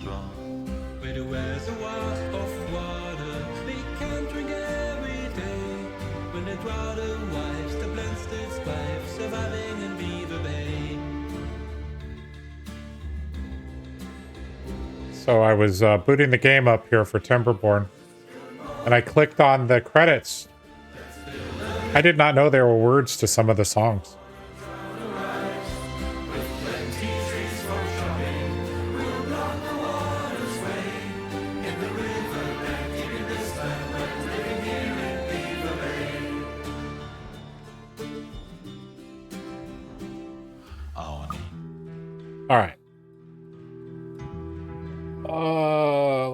straw. With a reservoir of water we can drink every day. When the drought arrives, the blends wife surviving in Beaver Bay. So I was booting the game up here for Timberborn, and I clicked on the credits. I did not know there were words to some of the songs. All right.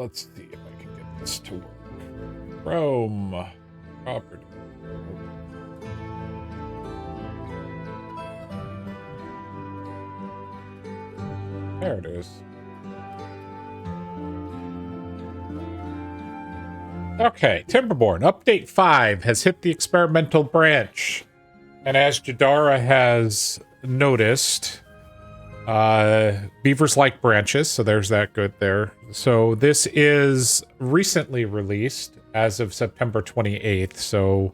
Let's see if I can get this to work. Chrome property. There it is. Okay, Timberborn Update 5 has hit the experimental branch. And as Jadara has noticed, beavers like branches, so there's that good there. So this is recently released as of September 28th, so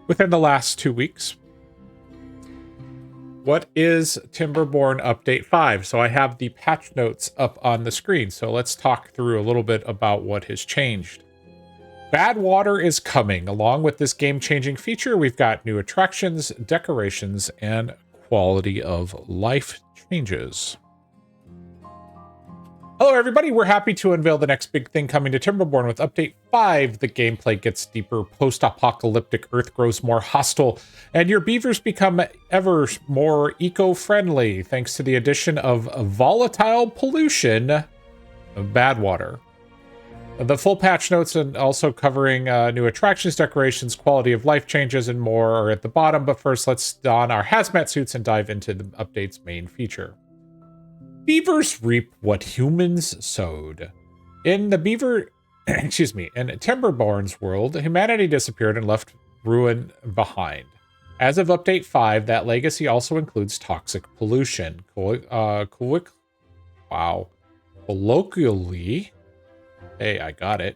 within the last 2 weeks. What is Timberborn Update 5? So I have the patch notes up on the screen, so let's talk through a little bit about what has changed. Badwater is coming. Along with this game-changing feature, we've got new attractions, decorations, and quality of life changes. Hello everybody, we're happy to unveil the next big thing coming to Timberborn with Update 5. The gameplay gets deeper, post-apocalyptic, Earth grows more hostile, and your beavers become ever more eco-friendly thanks to the addition of volatile pollution of Badwater. The full patch notes and also covering new attractions, decorations, quality of life changes, and more are at the bottom. But first, let's don our hazmat suits and dive into the update's main feature. Beavers reap what humans sowed. In the in Timberborn's world, humanity disappeared and left ruin behind. As of Update 5, that legacy also includes toxic pollution. Colloquially, hey, I got it.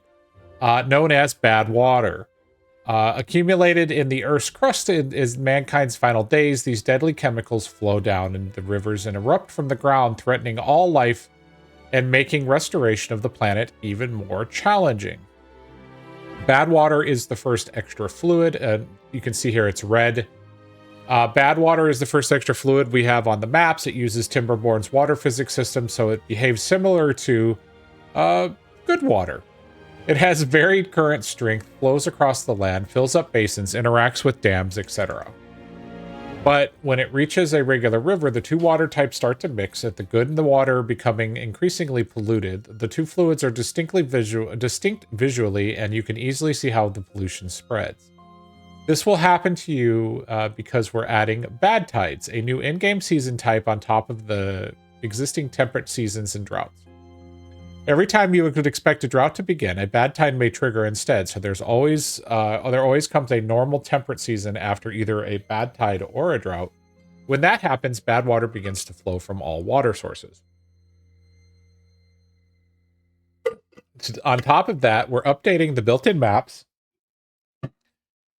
Known as bad water. Accumulated in the Earth's crust is mankind's final days. These deadly chemicals flow down into the rivers and erupt from the ground, threatening all life and making restoration of the planet even more challenging. Bad water is the first extra fluid, and you can see here it's red. Bad water is the first extra fluid we have on the maps. It uses Timberborn's water physics system, so it behaves similar to good water. It has varied current strength, flows across the land, fills up basins, interacts with dams, etc. But when it reaches a regular river, the two water types start to mix, at the good and the water becoming increasingly polluted. The two fluids are distinct visually, and you can easily see how the pollution spreads. This will happen to you because we're adding bad tides, a new in-game season type on top of the existing temperate seasons and droughts. Every time you would expect a drought to begin, a bad tide may trigger instead. So there always comes a normal temperate season after either a bad tide or a drought. When that happens, bad water begins to flow from all water sources. On top of that, we're updating the built-in maps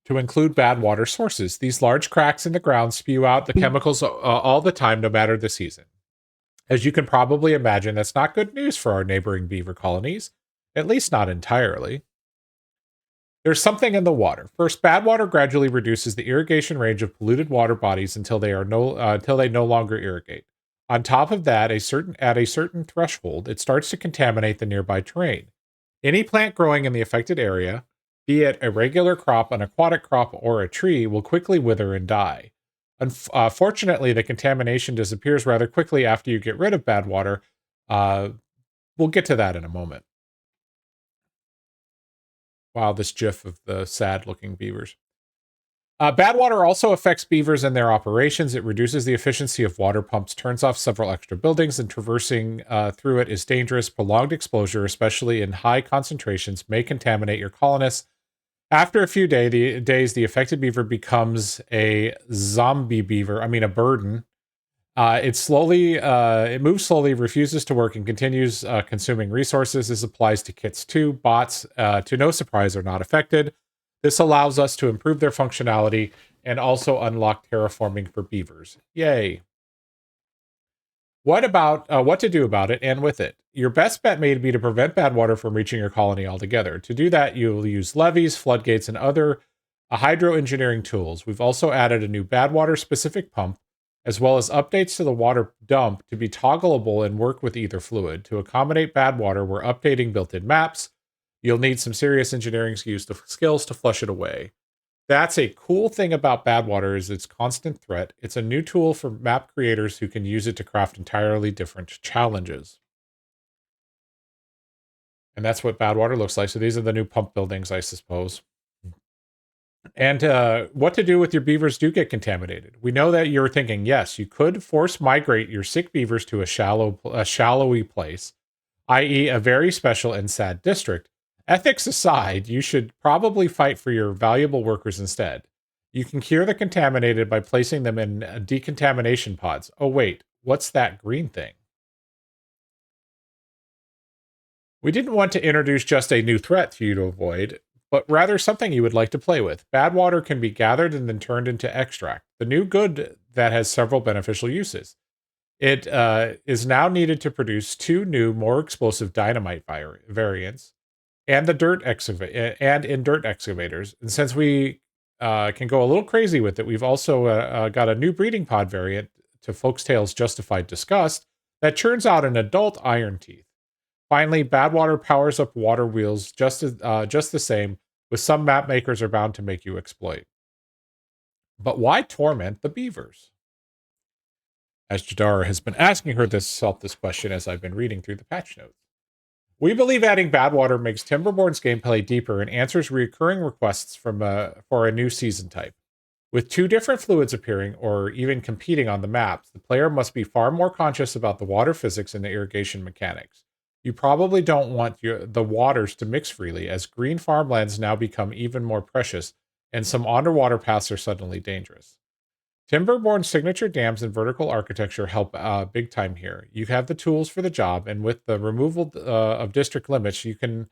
to include bad water sources. These large cracks in the ground spew out the chemicals all the time, no matter the season. As you can probably imagine, that's not good news for our neighboring beaver colonies, at least not entirely. There's something in the water. First, bad water gradually reduces the irrigation range of polluted water bodies until they no longer irrigate. On top of that, at a certain threshold, it starts to contaminate the nearby terrain. Any plant growing in the affected area, be it a regular crop, an aquatic crop, or a tree, will quickly wither and die. Unfortunately, the contamination disappears rather quickly after you get rid of bad water. We'll get to that in a moment. Wow, this gif of the sad-looking beavers. Bad water also affects beavers and their operations. It reduces the efficiency of water pumps, turns off several extra buildings, and traversing through it is dangerous. Prolonged exposure, especially in high concentrations, may contaminate your colonists. After a few days, the affected beaver becomes a zombie beaver. A burden. It moves slowly, refuses to work, and continues consuming resources. This applies to kits too. Bots, to no surprise, are not affected. This allows us to improve their functionality and also unlock terraforming for beavers. Yay. What to do about it and with it? Your best bet may be to prevent Badwater from reaching your colony altogether. To do that, you'll use levees, floodgates, and other hydroengineering tools. We've also added a new Badwater specific pump, as well as updates to the water dump to be toggleable and work with either fluid. To accommodate Badwater, we're updating built-in maps. You'll need some serious engineering skills to flush it away. That's a cool thing about Badwater is its constant threat. It's a new tool for map creators who can use it to craft entirely different challenges. And that's what Badwater looks like. So these are the new pump buildings, I suppose. And what to do with your beavers do get contaminated. We know that you're thinking, yes, you could force migrate your sick beavers to a shallowy place, i.e. a very special and sad district. Ethics aside, you should probably fight for your valuable workers instead. You can cure the contaminated by placing them in decontamination pods. Oh wait, what's that green thing? We didn't want to introduce just a new threat for you to avoid, but rather something you would like to play with. Badwater can be gathered and then turned into extract, the new good that has several beneficial uses. It is now needed to produce 2 new, more explosive dynamite variants, and in dirt excavators. And since we can go a little crazy with it, we've also got a new breeding pod variant to Folktails Justified Disgust that churns out an adult iron teeth. Finally, Badwater powers up water wheels just the same, with some map makers are bound to make you exploit. But why torment the beavers? As Jadara has been asking herself this question as I've been reading through the patch notes. We believe adding Badwater makes Timberborn's gameplay deeper and answers recurring requests for a new season type. With 2 different fluids appearing or even competing on the maps, the player must be far more conscious about the water physics and the irrigation mechanics. You probably don't want the waters to mix freely, as green farmlands now become even more precious, and some underwater paths are suddenly dangerous. Timberborn's signature dams and vertical architecture help big time here. You have the tools for the job, and with the removal of district limits, you can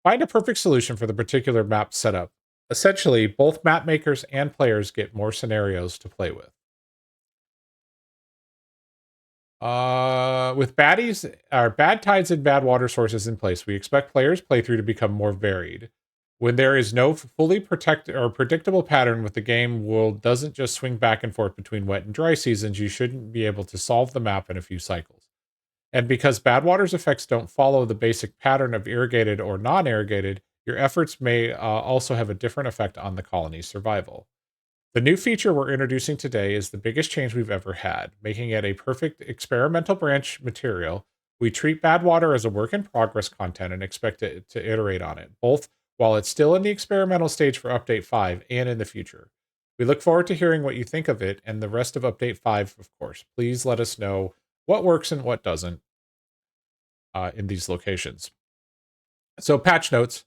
find a perfect solution for the particular map setup. Essentially, both map makers and players get more scenarios to play with. With bad tides and bad water sources in place, we expect players' playthrough to become more varied. When there is no fully predictable pattern with the game world doesn't just swing back and forth between wet and dry seasons, you shouldn't be able to solve the map in a few cycles. And because Badwater's effects don't follow the basic pattern of irrigated or non-irrigated, your efforts may also have a different effect on the colony's survival. The new feature we're introducing today is the biggest change we've ever had, making it a perfect experimental branch material. We treat Badwater as a work in progress content and expect it to iterate on it, both while it's still in the experimental stage for Update 5 and in the future. We look forward to hearing what you think of it and the rest of Update 5, of course. Please let us know what works and what doesn't in these locations. So, patch notes.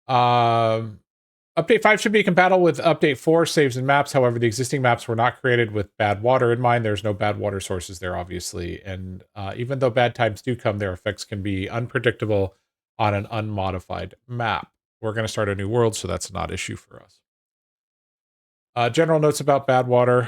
Update 5 should be compatible with Update 4 saves and maps. However, the existing maps were not created with bad water in mind. There's no bad water sources there, obviously. And even though bad times do come, their effects can be unpredictable on an unmodified map. We're going to start a new world, so that's not an issue for us. General notes about Badwater.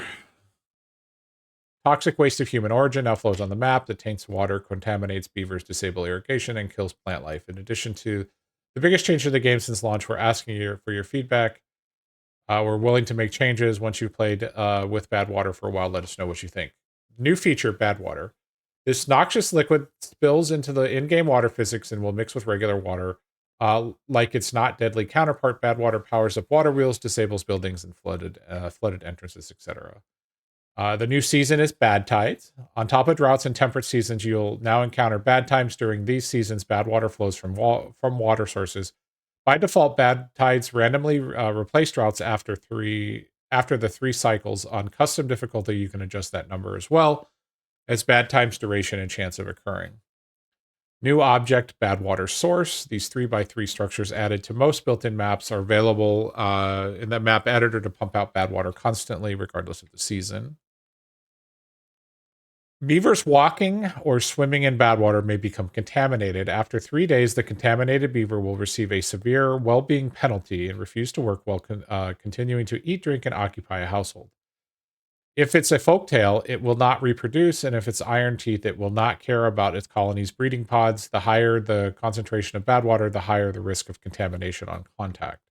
Toxic waste of human origin now flows on the map that taints water, contaminates beavers, disables irrigation, and kills plant life. In addition to the biggest change to the game since launch, we're asking you for your feedback. We're willing to make changes. Once you've played with Badwater for a while, let us know what you think. New feature, Badwater. This noxious liquid spills into the in-game water physics and will mix with regular water. Like its not deadly counterpart, Badwater powers up water wheels, disables buildings and flooded entrances, etc. The new season is Bad Tides. On top of droughts and temperate seasons, you'll now encounter bad times. During these seasons, bad water flows from water sources. By default, bad tides randomly replace droughts after the 3 cycles. On custom difficulty, you can adjust that number as well as bad times duration and chance of occurring. New object, Badwater Source. These 3x3 structures added to most built-in maps are available in the map editor to pump out bad water constantly, regardless of the season. Beavers walking or swimming in Badwater may become contaminated. After 3 days, the contaminated beaver will receive a severe well-being penalty and refuse to work while continuing to eat, drink, and occupy a household. If it's a folktale, it will not reproduce, and if it's iron teeth, it will not care about its colony's breeding pods. The higher the concentration of Badwater, the higher the risk of contamination on contact.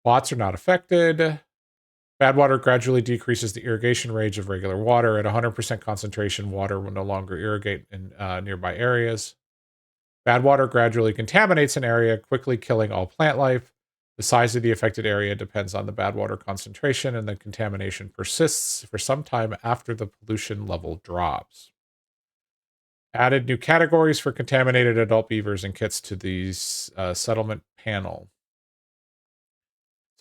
Plots are not affected. Badwater gradually decreases the irrigation range of regular water. At 100% concentration, water will no longer irrigate in nearby areas. Badwater gradually contaminates an area, quickly killing all plant life. The size of the affected area depends on the Badwater concentration, and the contamination persists for some time after the pollution level drops. Added new categories for contaminated adult beavers and kits to the settlement panel.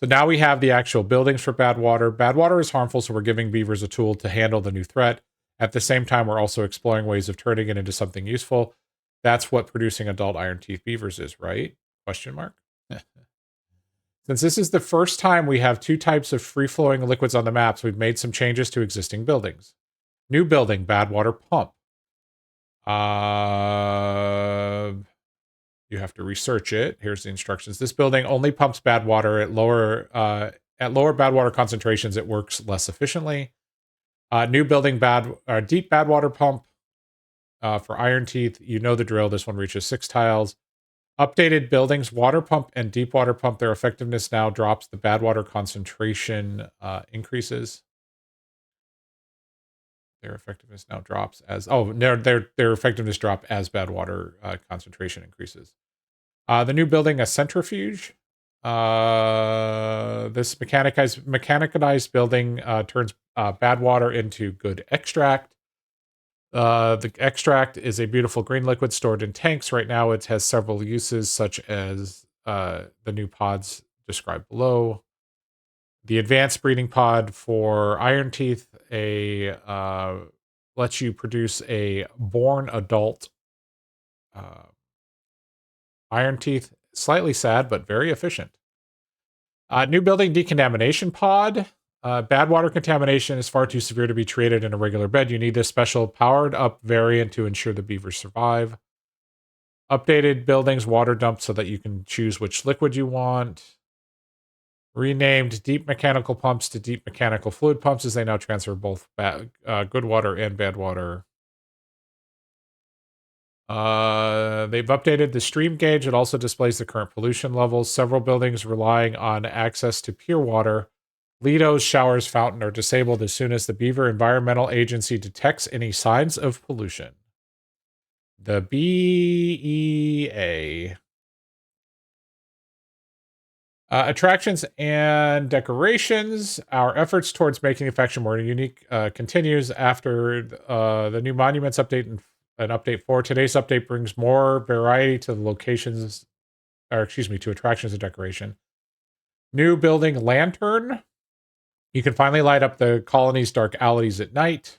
So now we have the actual buildings for Badwater. Badwater is harmful, so we're giving beavers a tool to handle the new threat. At the same time, we're also exploring ways of turning it into something useful. That's what producing adult iron teeth beavers is, right? Question mark. Since this is the first time we have two types of free-flowing liquids on the maps, we've made some changes to existing buildings. New building, Badwater Pump. You have to research it. Here's the instructions. This building only pumps bad water at lower bad water concentrations. It works less efficiently. New building deep bad water pump for iron teeth. You know the drill. This one reaches 6 tiles. Updated buildings, water pump and deep water pump. Their effectiveness now drops. The bad water concentration increases. Their effectiveness now drops as their effectiveness drop as bad water concentration increases. The new building, a centrifuge. This mechanized building turns bad water into good extract. The extract is a beautiful green liquid stored in tanks. Right now, it has several uses, such as the new pods described below. The advanced breeding pod for iron teeth lets you produce a born adult iron teeth. Slightly sad, but very efficient. New building decontamination pod. Bad water contamination is far too severe to be treated in a regular bed. You need this special powered up variant to ensure the beavers survive. Updated buildings, water dumped so that you can choose which liquid you want. Renamed deep mechanical pumps to deep mechanical fluid pumps, as they now transfer both good water and bad water. They've updated the stream gauge. It also displays the current pollution levels. Several buildings relying on access to pure water. Lido's showers fountain are disabled as soon as the Beaver Environmental Agency detects any signs of pollution. The BEA. Attractions and decorations. Our efforts towards making the faction more unique continues after the new monuments update and update 4. Today's update brings more variety to the locations, to attractions and decoration. New building lantern. You can finally light up the colony's dark alleys at night.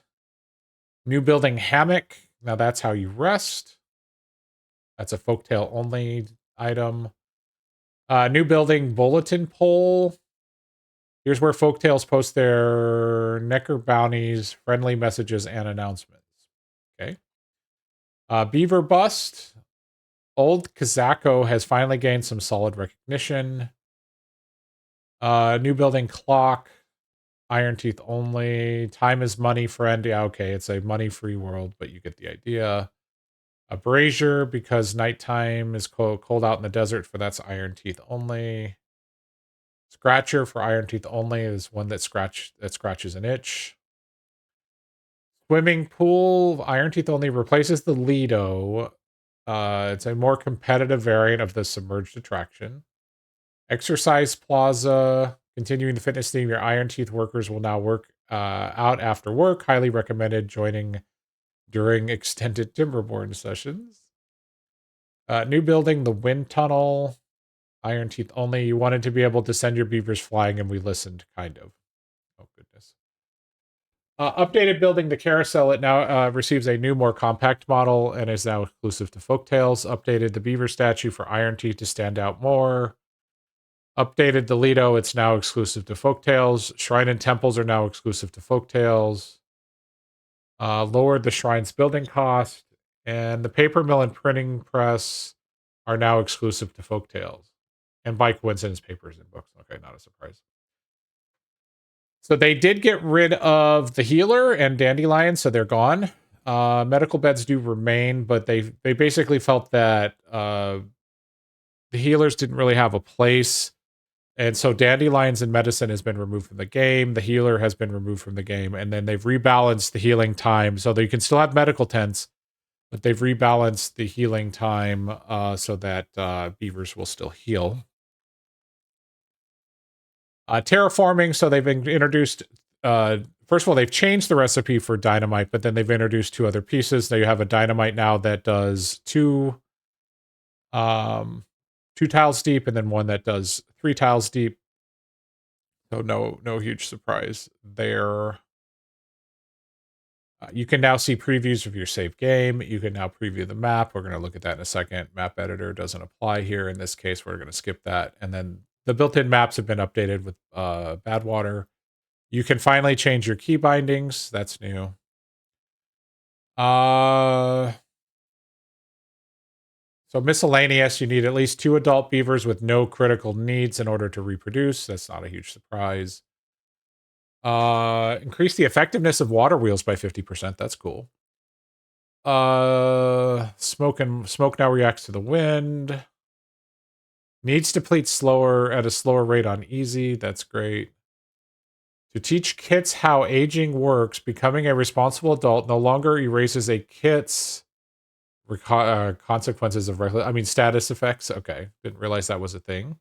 New building hammock. Now that's how you rest. That's a folktale only item. New building bulletin pole. Here's where Folktales post their Necker bounties, friendly messages, and announcements. Okay. Beaver bust. Old Kazako has finally gained some solid recognition. New building clock. Iron teeth only. Time is money, friend. Yeah, okay. It's a money-free world, but you get the idea. A brazier, because nighttime is cold out in the desert, for that's iron teeth only. Scratcher for iron teeth only is one that scratches an itch. Swimming pool, iron teeth only, replaces the Lido. It's a more competitive variant of the submerged attraction. Exercise plaza, continuing the fitness theme. Your iron teeth workers will now work out after work. Highly recommended joining during extended Timberborn sessions. New building, the wind tunnel. Iron teeth only. You wanted to be able to send your beavers flying, and we listened, kind of. Oh, goodness. Updated building, the carousel. It now receives a new, more compact model and is now exclusive to Folktales. Updated the beaver statue for iron teeth to stand out more. Updated the Lido. It's now exclusive to Folktales. Shrine and temples are now exclusive to Folktales. Lowered the shrine's building cost, and the paper mill and printing press are now exclusive to Folktales. And by coincidence, papers and books. Okay, not a surprise. So they did get rid of the healer and dandelion, so they're gone. Medical beds do remain, but they basically felt that the healers didn't really have a place. And so dandelions and medicine has been removed from the game. The healer has been removed from the game. And then they've rebalanced the healing time so that you can still have medical tents, but they've rebalanced the healing time so that beavers will still heal. Terraforming, so they've introduced, first of all, they've changed the recipe for dynamite, but then they've introduced two other pieces. Now you have a dynamite now that does two tiles deep, and then one that does 3 tiles deep. So no huge surprise there. You can now see previews of your saved game. You can now preview the map. We're going to look at that in a second. Map editor doesn't apply here. In this case, we're going to skip that. And then the built-in maps have been updated with Badwater. You can finally change your key bindings. That's new. So miscellaneous, you need at least 2 adult beavers with no critical needs in order to reproduce. That's not a huge surprise. Increase the effectiveness of water wheels by 50%. That's cool. Smoke now reacts to the wind. Needs deplete slower at a slower rate on easy. That's great. To teach kits how aging works, becoming a responsible adult no longer erases a kit's consequences of status effects. Okay, didn't realize that was a thing.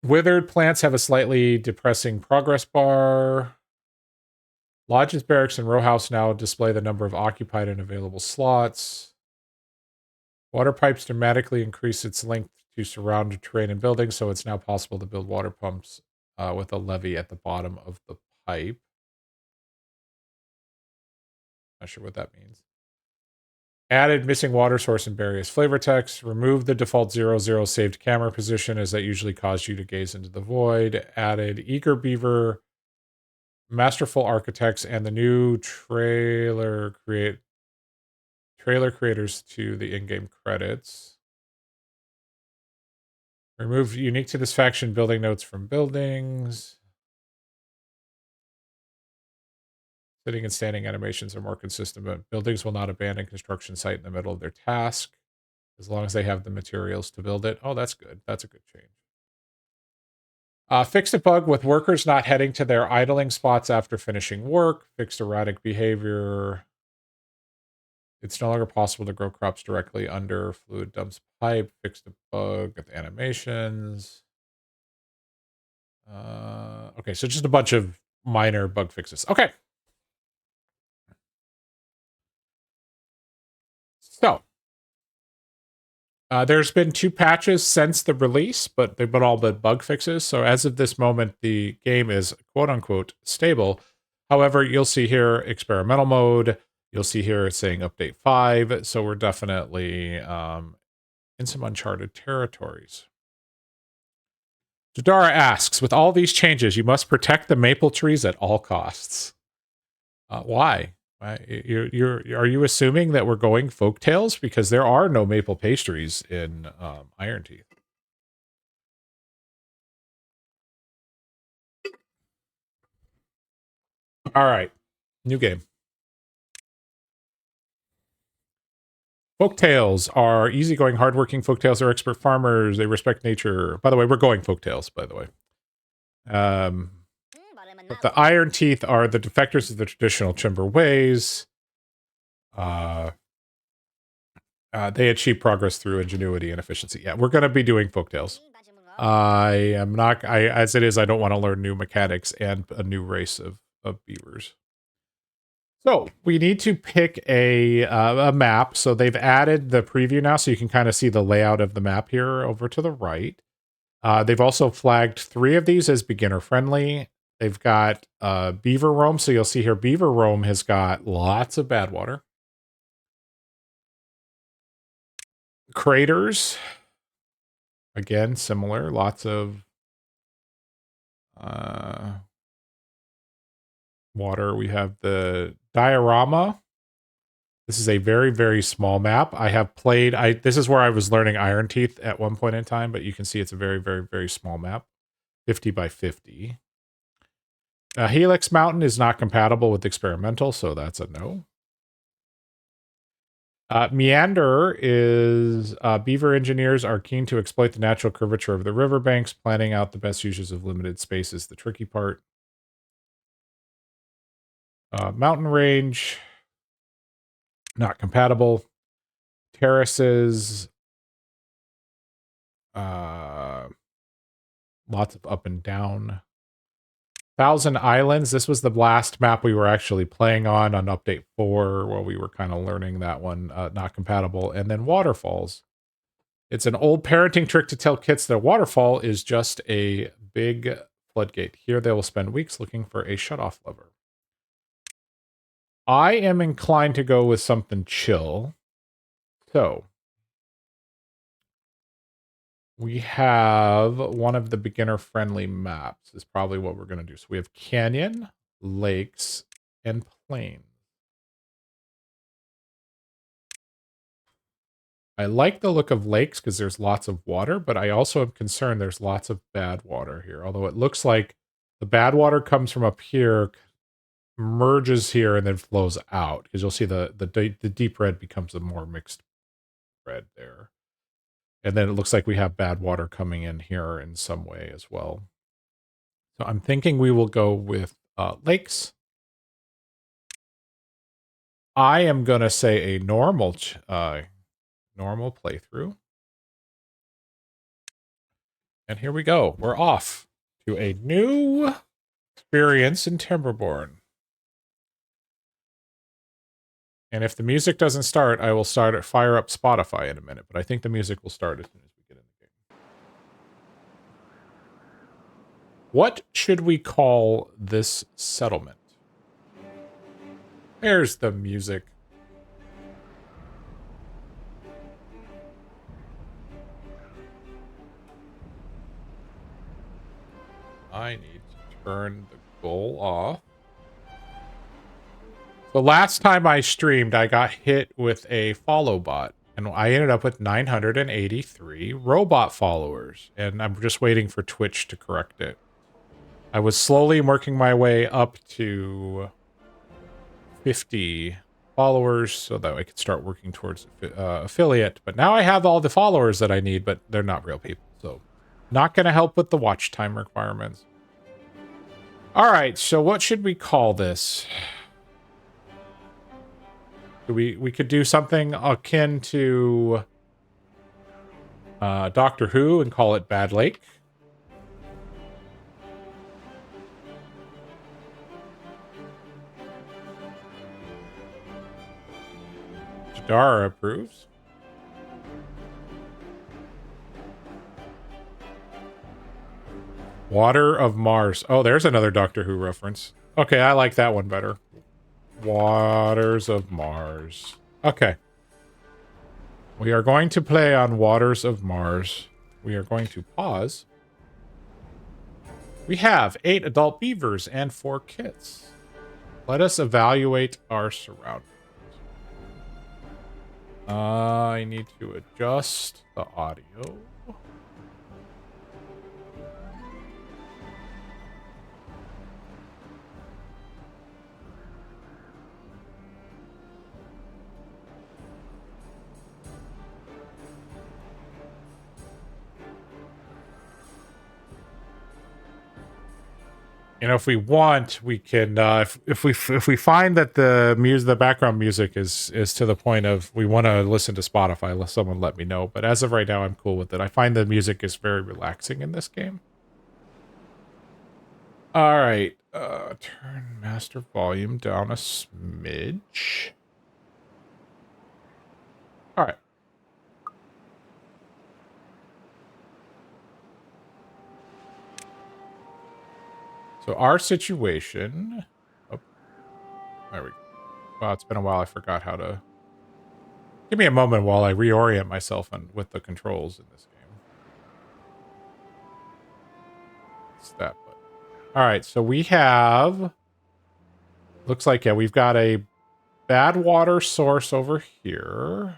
Withered plants have a slightly depressing progress bar. Lodges, barracks, and row house now display the number of occupied and available slots. Water pipes dramatically increase its length to surround terrain and buildings, so it's now possible to build water pumps with a levee at the bottom of the pipe. Not sure what that means. Added missing water source in various flavor texts. Removed the default 0 saved camera position, as that usually caused you to gaze into the void. Added eager beaver, masterful architects, and the new trailer creators to the in-game credits. Remove unique to this faction building notes from buildings. Sitting and standing animations are more consistent, but buildings will not abandon construction site in the middle of their task as long as they have the materials to build it. Oh, that's good. That's a good change. Fixed a bug with workers not heading to their idling spots after finishing work. Fixed erratic behavior. It's no longer possible to grow crops directly under fluid dumps pipe. Fixed a bug with animations. Okay, so just a bunch of minor bug fixes. Okay. So, there's been 2 patches since the release, but they've been all but bug fixes. So as of this moment, the game is quote unquote stable. However, you'll see here experimental mode. You'll see here it's saying update 5. So we're definitely in some uncharted territories. Jadara asks, with all these changes, you must protect the maple trees at all costs. Why? Are you assuming that we're going Folktales? Because there are no maple pastries in Iron Teeth. All right. New game. Folktales are easygoing, hardworking. Folktales are expert farmers. They respect nature. By the way, we're going Folktales, by the way. But the Iron Teeth are the defectors of the traditional Timber ways. They achieve progress through ingenuity and efficiency. Yeah, we're going to be doing Folktales. As it is, I don't want to learn new mechanics and a new race of beavers. So we need to pick a map. So they've added the preview now, so you can kind of see the layout of the map here over to the right. They've also flagged 3 of these as beginner friendly. They've got Beaver Roam. So you'll see here, Beaver Roam has got lots of Badwater. Craters. Again, similar. Lots of water. We have the diorama. This is a very, very small map. I have played, this is where I was learning Iron Teeth at one point in time, but you can see it's a very, very, very small map. 50 by 50. Helix Mountain is not compatible with experimental, so that's a no. Meander is beaver engineers are keen to exploit the natural curvature of the riverbanks. Planning out the best uses of limited space is the tricky part. Mountain range, not compatible. Terraces, lots of up and down. Thousand Islands. This was the last map we were actually playing on update 4 while we were kind of learning that one. Not compatible. And then Waterfalls. It's an old parenting trick to tell kids that a waterfall is just a big floodgate. Here they will spend weeks looking for a shutoff lever. I am inclined to go with something chill. So we have one of the beginner-friendly maps is probably what we're going to do. So we have canyon, lakes, and plains. I like the look of lakes because there's lots of water, but I also am concerned there's lots of bad water here. Although it looks like the bad water comes from up here, merges here, and then flows out. Because you'll see the deep red becomes a more mixed red there. And then it looks like we have bad water coming in here in some way as well. So I'm thinking we will go with lakes. I am going to say a normal playthrough. And here we go. We're off to a new experience in Timberborn. And if the music doesn't start, I will fire up Spotify in a minute. But I think the music will start as soon as we get in the game. What should we call this settlement? There's the music. I need to turn the goal off. The last time I streamed, I got hit with a follow bot, and I ended up with 983 robot followers, and I'm just waiting for Twitch to correct it. I was slowly working my way up to 50 followers so that I could start working towards affiliate, but now I have all the followers that I need, but they're not real people, so not going to help with the watch time requirements. All right, so what should we call this? We could do something akin to Doctor Who and call it Bad Lake. Jadara approves. Water of Mars. Oh, there's another Doctor Who reference. Okay, I like that one better. Waters of Mars. Okay. We are going to play on Waters of Mars. We are going to pause. We have 8 adult beavers and 4 kits. Let us evaluate our surroundings. I need to adjust the audio. You know, if we want, we can. If we find that the background music is to the point of we want to listen to Spotify, someone let me know. But as of right now, I'm cool with it. I find the music is very relaxing in this game. All right, turn master volume down a smidge. All right. So our situation. Oh, there we go. Well, it's been a while. I forgot how to. Give me a moment while I reorient myself with the controls in this game. It's that button. All right, so we have Looks like, yeah, we've got a bad water source over here.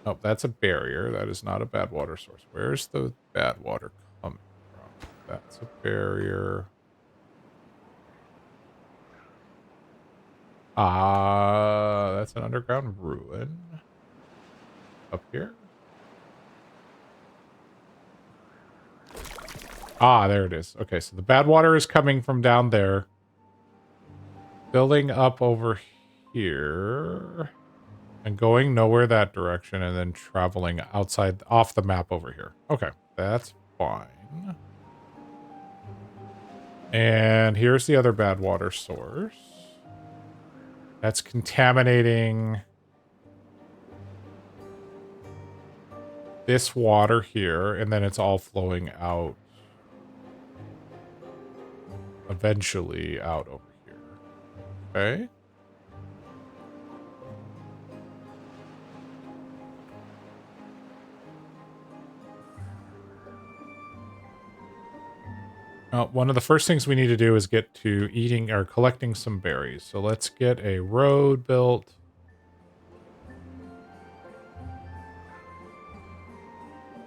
Oh, that's a barrier. That is not a bad water source. Where's the bad water coming from? That's a barrier. That's an underground ruin. Up here? There it is. Okay, so the bad water is coming from down there. Building up over here. And going nowhere that direction, and then traveling outside, off the map over here. Okay, that's fine. And here's the other bad water source. That's contaminating this water here, and then it's all flowing out. Eventually out over here. Okay. One of the first things we need to do is get to eating or collecting some berries. So let's get a road built.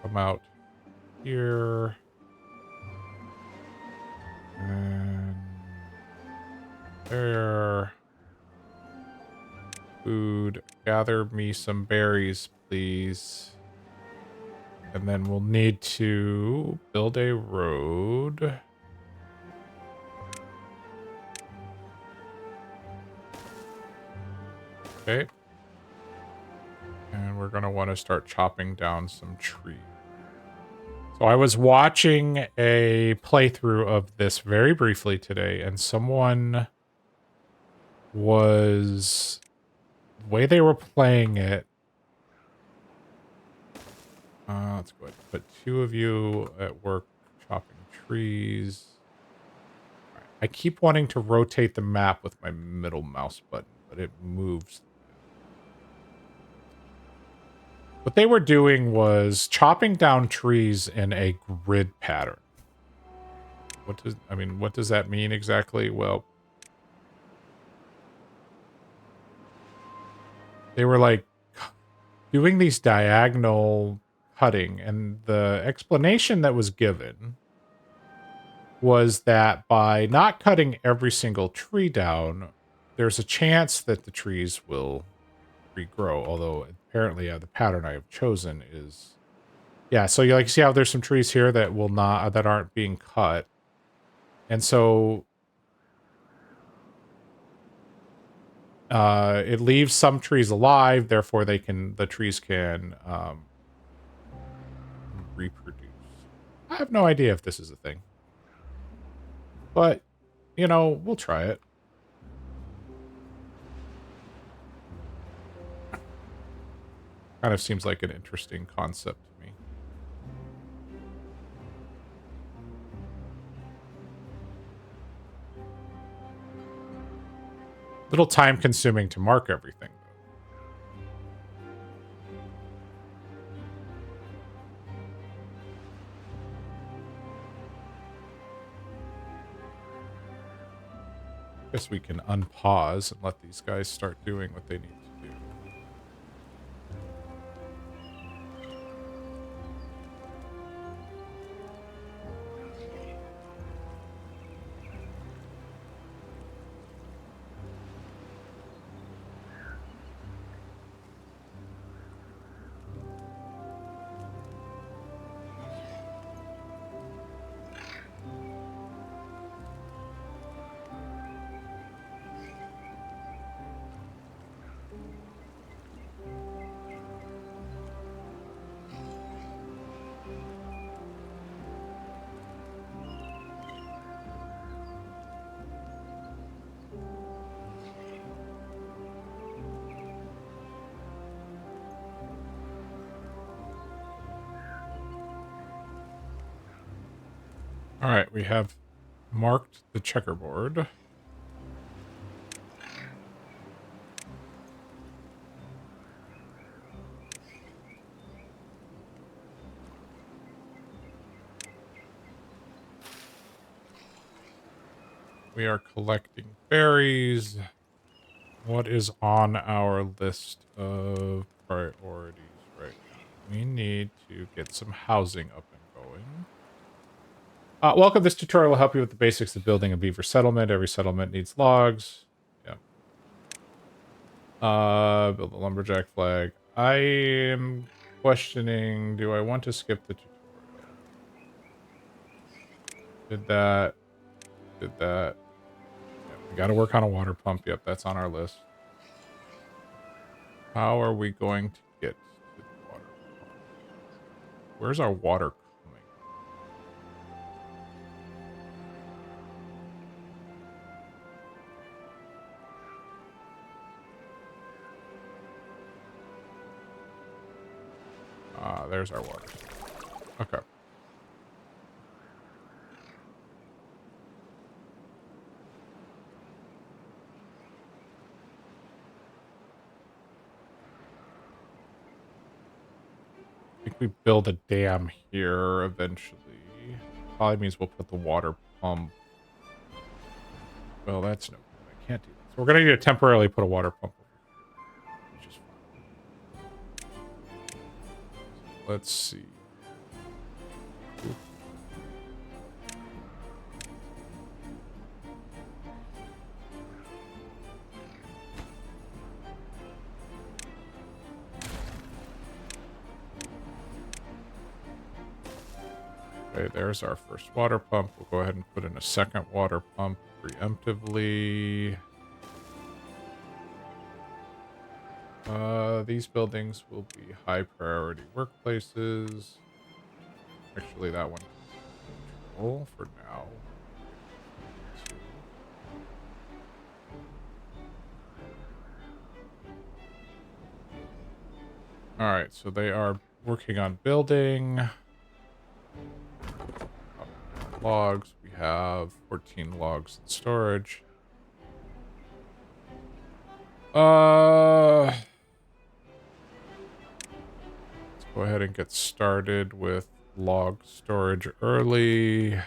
Come out here. And there. Food. Gather me some berries, please. And then we'll need to build a road. Okay. And we're going to want to start chopping down some trees. So I was watching a playthrough of this very briefly today, and someone was... The way they were playing it... let's go ahead and put 2 of you at work chopping trees. Right. I keep wanting to rotate the map with my middle mouse button, but it moves. What they were doing was chopping down trees in a grid pattern. What does that mean exactly? Well, they were like doing these diagonal cutting, and the explanation that was given was that by not cutting every single tree down, there's a chance that the trees will regrow, although apparently the pattern I have chosen is... Yeah, so you see how there's some trees here that aren't being cut. And so it leaves some trees alive, therefore the trees can reproduce. I have no idea if this is a thing. But, we'll try it. Kind of seems like an interesting concept to me. Little time consuming to mark everything. Guess we can unpause and let these guys start doing what they need to do. All right, we have marked the checkerboard. We are collecting berries. What is on our list of priorities right now? We need to get some housing up and going. Welcome. This tutorial will help you with the basics of building a beaver settlement. Every settlement needs logs. Yeah. Build a lumberjack flag. I am questioning, do I want to skip the tutorial? Did that. Did that. Yep, we got to work on a water pump. Yep, that's on our list. How are we going to get to the water pump? Where's our water coming? There's our water. Okay. I think we build a dam here eventually. Probably means we'll put the water pump. Well, that's no good. I can't do that. So we're going to need to temporarily put a water pump over here, which is fine. Let's see. Oop. Okay, there's our first water pump. We'll go ahead and put in a second water pump preemptively. These buildings will be high priority workplaces. Actually, that one can control for now. All right, so they are working on building. Logs. We have 14 logs in storage. Let's go ahead and get started with log storage early. We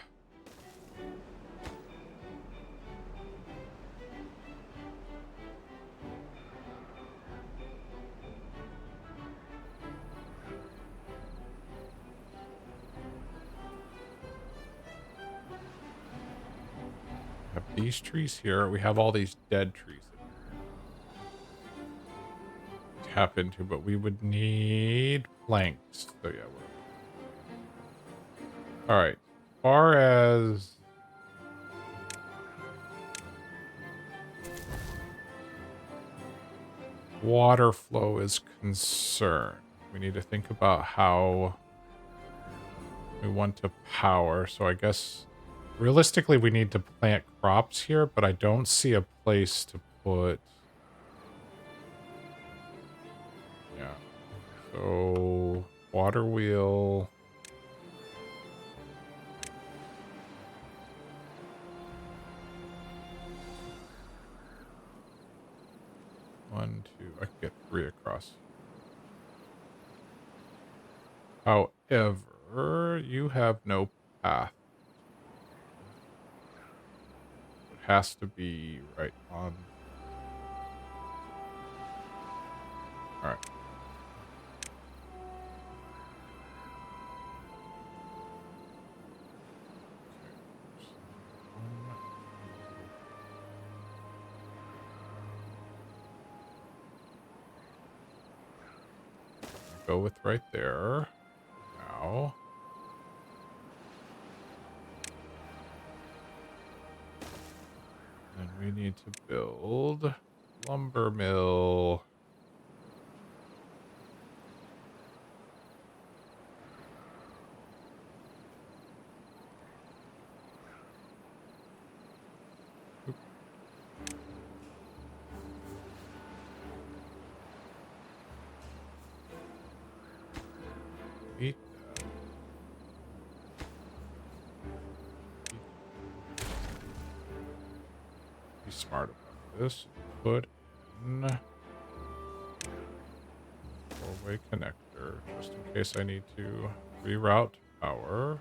have these trees here. We have all these dead trees that we can tap into, but we would need planks. So yeah, all right. As far as water flow is concerned, we need to think about how we want to power. So I guess realistically we need to plant crops here, but I don't see a place to put. Yeah. So water wheel. One, two. I can get 3 across. However, you have no path. It has to be right on. All right. Go with right there. Now. And we need to build lumber mill. Oop. Eat that. Be smart about this. Put in four-way connector just in case I need to reroute power.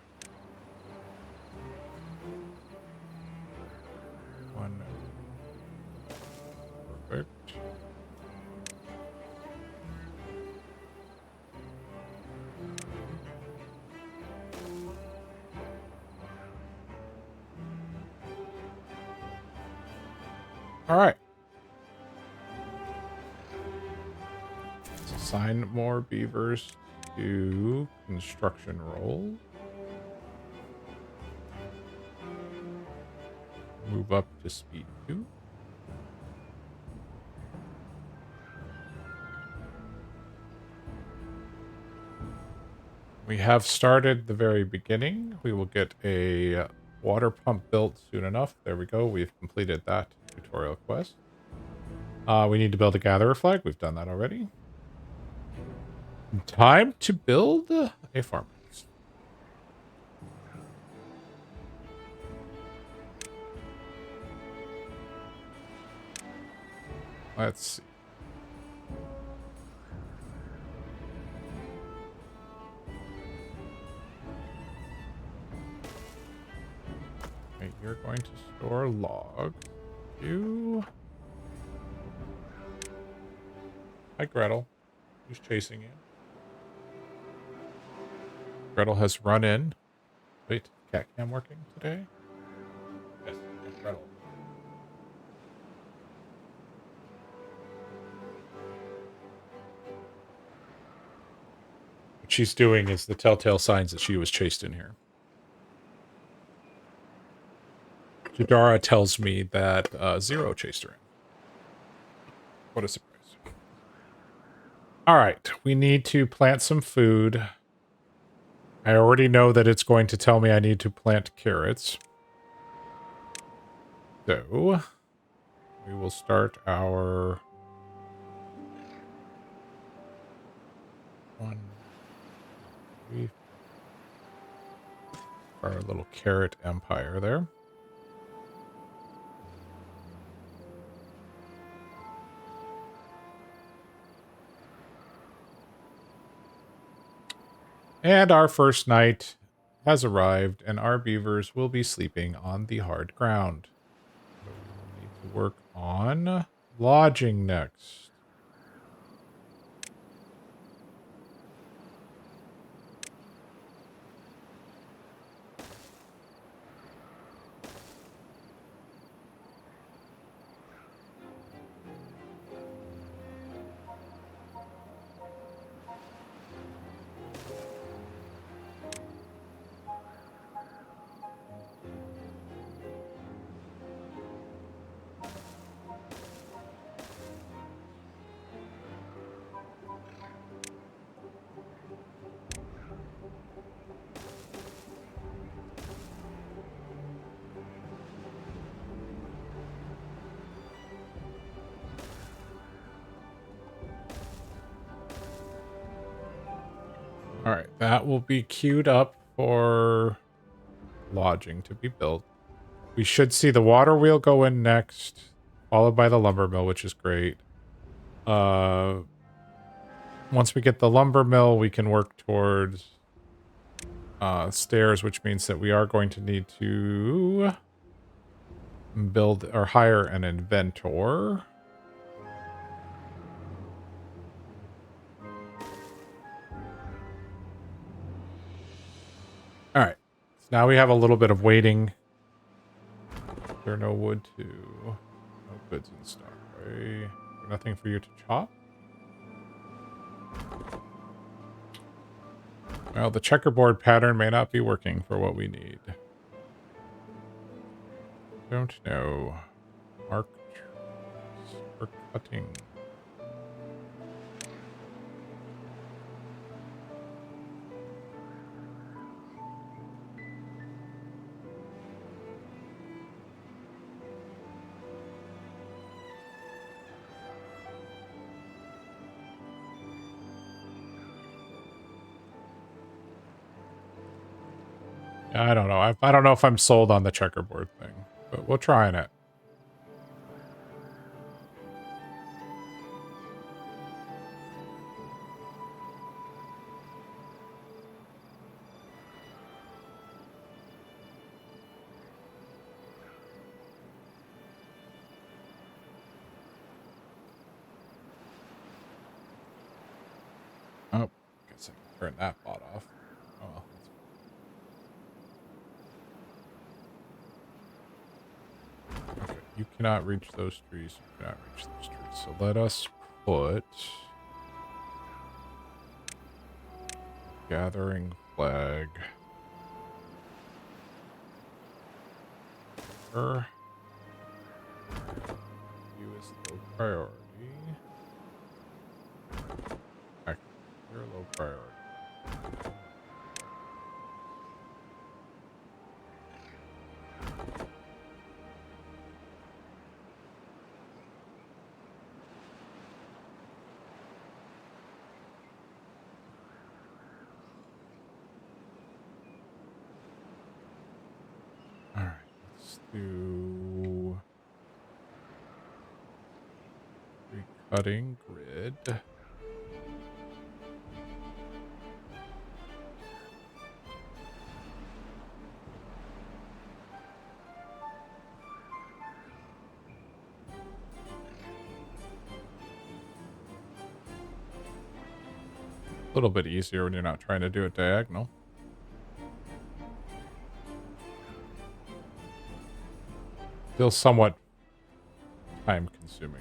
Perfect. All right. Let's assign more beavers to construction roles. Move up to speed 2. We have started the very beginning. We will get a water pump built soon enough. There we go. We've completed that tutorial quest. We need to build a gatherer flag. We've done that already. Time to build a farmhouse. Let's see. Okay, you're going to store logs. You. Hi, Gretel. Who's chasing you? Gretel has run in. Wait, cat cam working today? Yes, Gretel. What she's doing is the telltale signs that she was chased in here. Jadara tells me that Zero chased her in. What a surprise. All right, we need to plant some food. I already know that it's going to tell me I need to plant carrots. So, we will start our our little carrot empire there. And our first night has arrived, and our beavers will be sleeping on the hard ground. So we will need to work on lodging next. All right, that will be queued up for lodging to be built. We should see the water wheel go in next, followed by the lumber mill, which is great. Once we get the lumber mill, we can work towards stairs, which means that we are going to need to build or hire an inventor. All right. So now we have a little bit of waiting. There no wood to... No goods in stock, right? Nothing for you to chop? Well, the checkerboard pattern may not be working for what we need. Don't know. Mark for cutting. I don't know. I don't know if I'm sold on the checkerboard thing, but we'll try it. turn that bot off. Oh well. Okay, you cannot reach those trees. You cannot reach those trees. So let us put gathering flag. You is low priority. Actually, you're low priority. All right, let's do recutting grid. A little bit easier when you're not trying to do it diagonal. Still somewhat time consuming.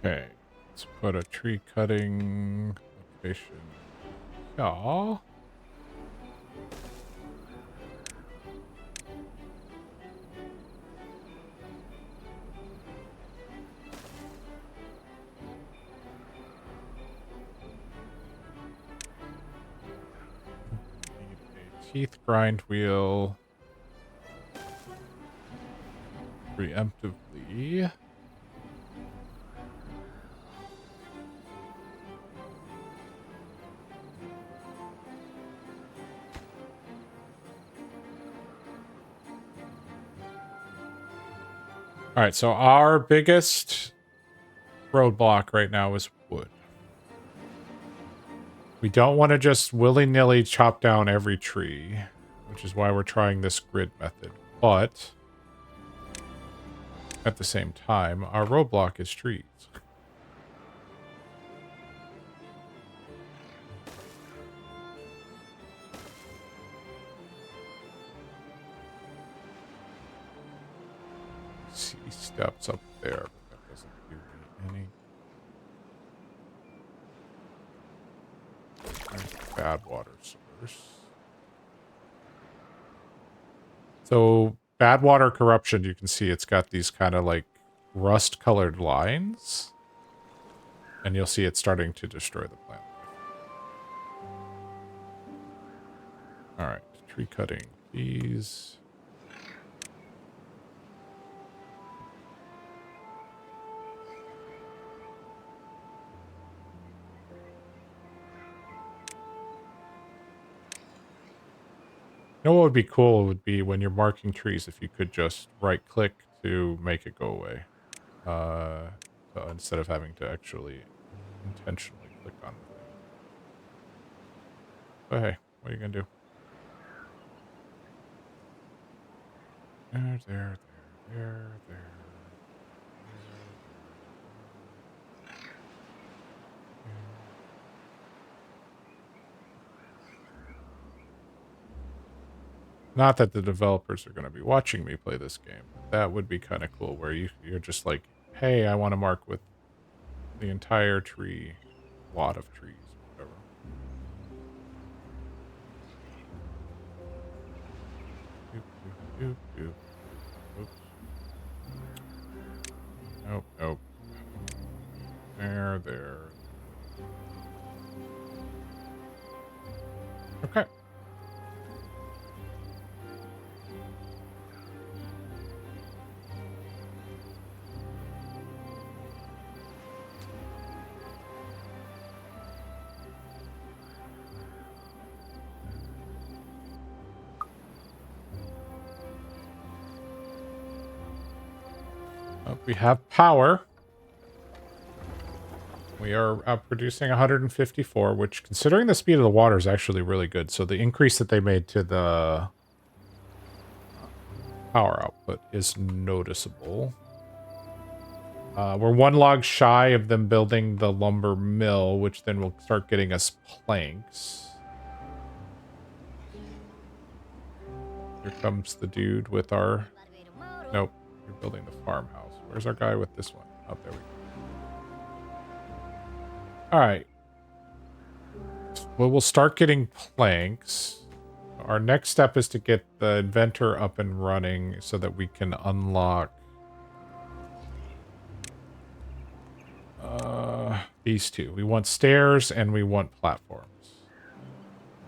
Okay, let's put a tree cutting location. Yeah. Need a teeth grind wheel. Preemptively. All right, so our biggest roadblock right now is wood. We don't want to just willy-nilly chop down every tree, which is why we're trying this grid method. But at the same time, our roadblock is trees. See steps up there, but that doesn't do me any. There's the Badwater source. So Badwater corruption, you can see it's got these kind of like rust-colored lines, and you'll see it's starting to destroy the plant life. All right, tree cutting, please. You know what would be cool would be when you're marking trees, if you could just right-click to make it go away. So instead of having to actually intentionally click on the thing. But hey, what are you going to do? There. Not that the developers are going to be watching me play this game. But that would be kind of cool, where you're just like, hey, I want to mark with the entire tree, lot of trees, whatever. Doop. Oops. Nope. There. Okay. We have power. We are producing 154, which, considering the speed of the water, is actually really good. So the increase that they made to the power output is noticeable. We're one log shy of them building the lumber mill, which then will start getting us planks. Here comes the dude with our... Nope, you're building the farmhouse. Where's our guy with this one? Oh, there we go. All right. Well, we'll start getting planks. Our next step is to get the inventor up and running so that we can unlock these two. We want stairs and we want platforms,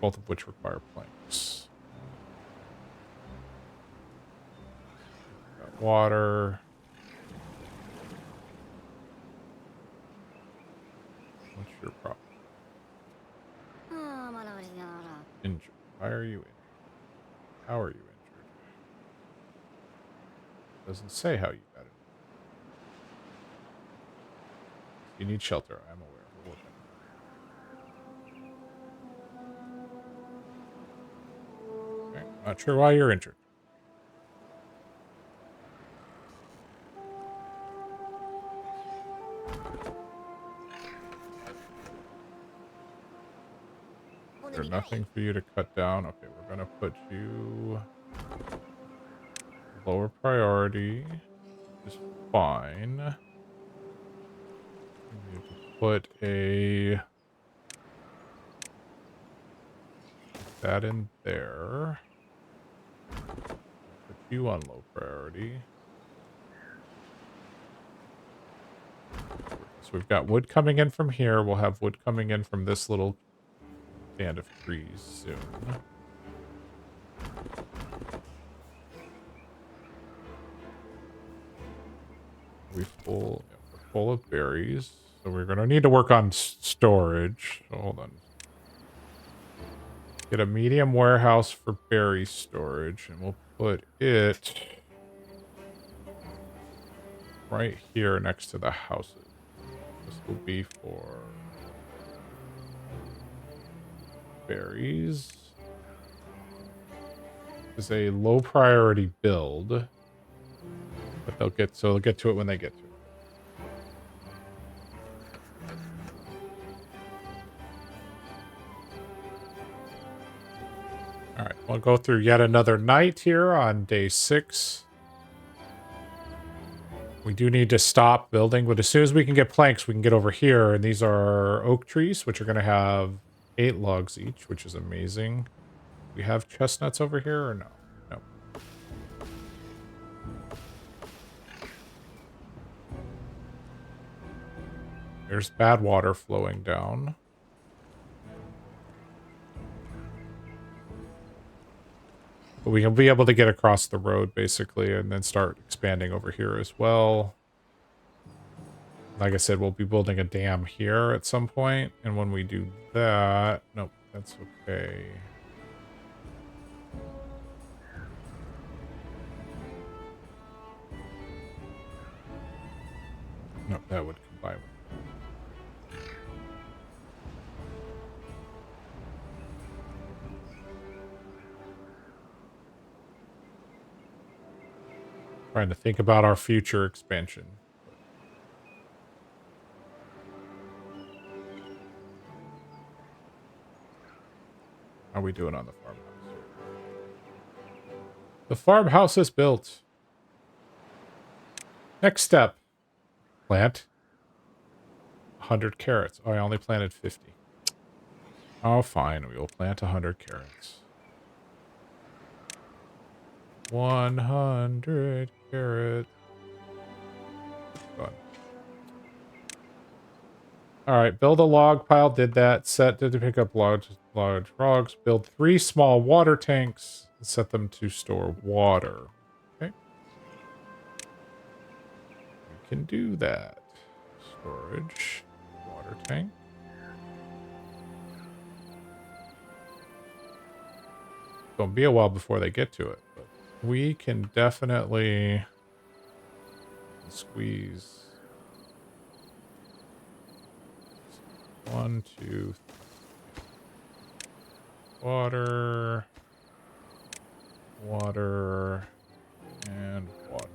both of which require planks. Got water. What's your problem? Injured. Why are you injured? How are you injured? Doesn't say how you got it. You need shelter. I'm aware. Okay. Not sure why you're injured. Is there nothing for you to cut down? Okay, we're gonna put you lower priority. Is fine. We need to put that in there. Put you on low priority. So we've got wood coming in from here. We'll have wood coming in from this little stand of trees soon. We're full of berries. So we're going to need to work on storage. So hold on. Get a medium warehouse for berry storage, and we'll put it right here next to the houses. This will be for berries. This is a low priority build, but they'll get to it when they get to it. All right, we'll go through yet another night here on day 6. We do need to stop building, but as soon as we can get planks, we can get over here. And these are oak trees, which are going to have 8 logs each, which is amazing. We have chestnuts over here or no? No. There's Badwater flowing down. But we will be able to get across the road, basically, and then start expanding over here as well. Like I said, we'll be building a dam here at some point, and when we do that... Nope, that's okay. Nope, that would combine with... Trying to think about our future expansion. How are we doing on the farmhouse? The farmhouse is built. Next step. Plant 100 carrots. Oh, I only planted 50. Oh, fine. We will plant 100 carrots. 100 carrots. Fun. All right, build a log pile. Did that. Did to pick up large logs. Build 3 small water tanks. Set them to store water. Okay. We can do that. Storage. Water tank. It's gonna be a while before they get to it, but we can definitely squeeze. 1, 2, 3. Water. Water. And water.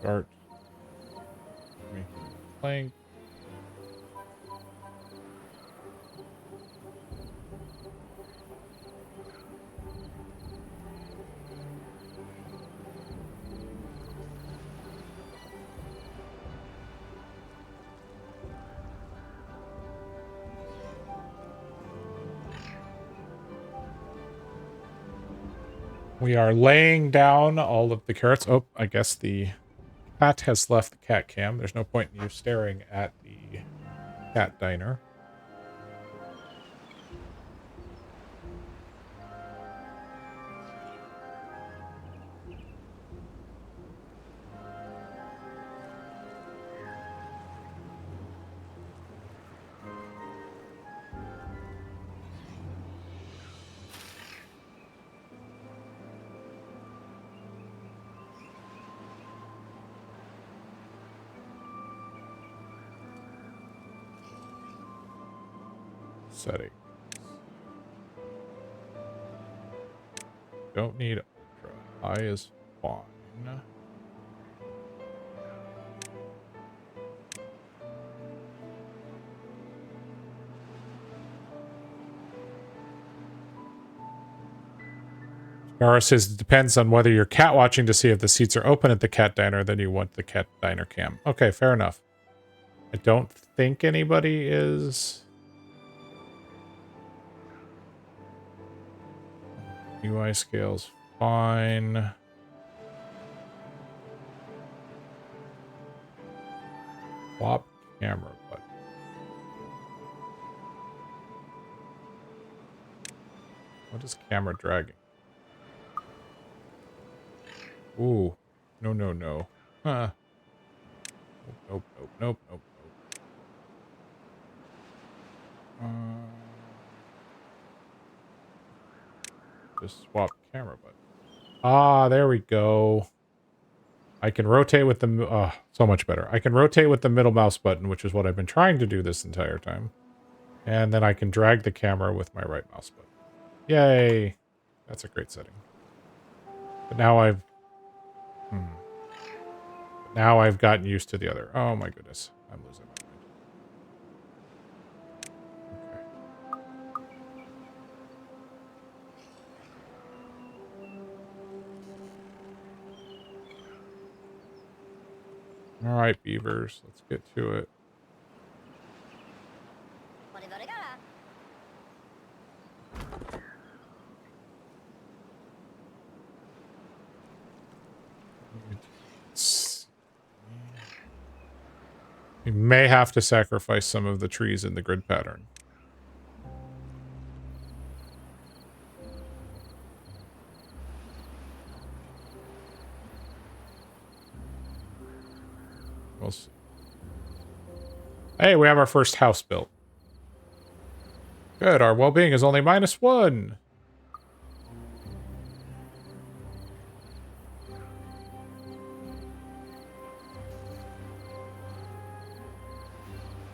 Start making a plank. We are laying down all of the carrots. Oh, I guess the cat has left the cat cam. There's no point in you staring at the cat diner. Setting. Don't need ultra. High is fine. Gara says it depends on whether you're cat watching to see if the seats are open at the cat diner, then you want the cat diner cam. Okay, fair enough. I don't think anybody is. UI scales fine. Swap camera button. What is camera dragging? Ooh. No, no, no. Huh. Nope, nope, nope, nope, nope. Just swap camera button. Ah, there we go. I can rotate with the... so much better. I can rotate with the middle mouse button, which is what I've been trying to do this entire time. And then I can drag the camera with my right mouse button. Yay! That's a great setting. But now I've... Now I've gotten used to the other. Oh my goodness. I'm losing my mind. Okay. Alright, beavers. Let's get to it. We may have to sacrifice some of the trees in the grid pattern. We'll see. Hey, we have our first house built. Good, our well-being is only -1.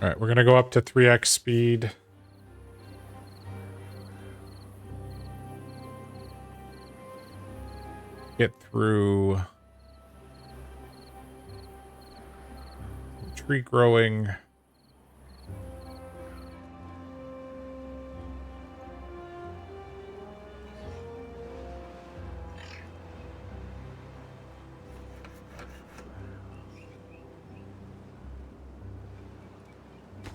Alright, we're gonna go up to 3x speed. Get through tree growing.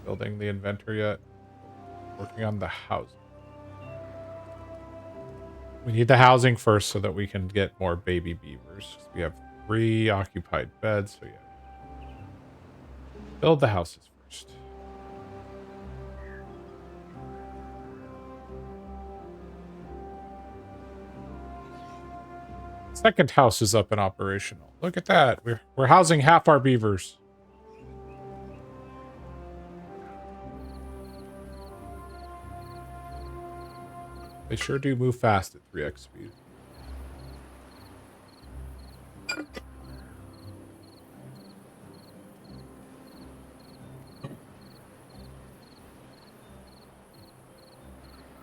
Building the inventor yet. Working on the housing. We need the housing first so that we can get more baby beavers. We have 3 occupied beds, so yeah. Build the houses first. Second house is up and operational. Look at that. We're housing half our beavers. They sure do move fast at 3x speed.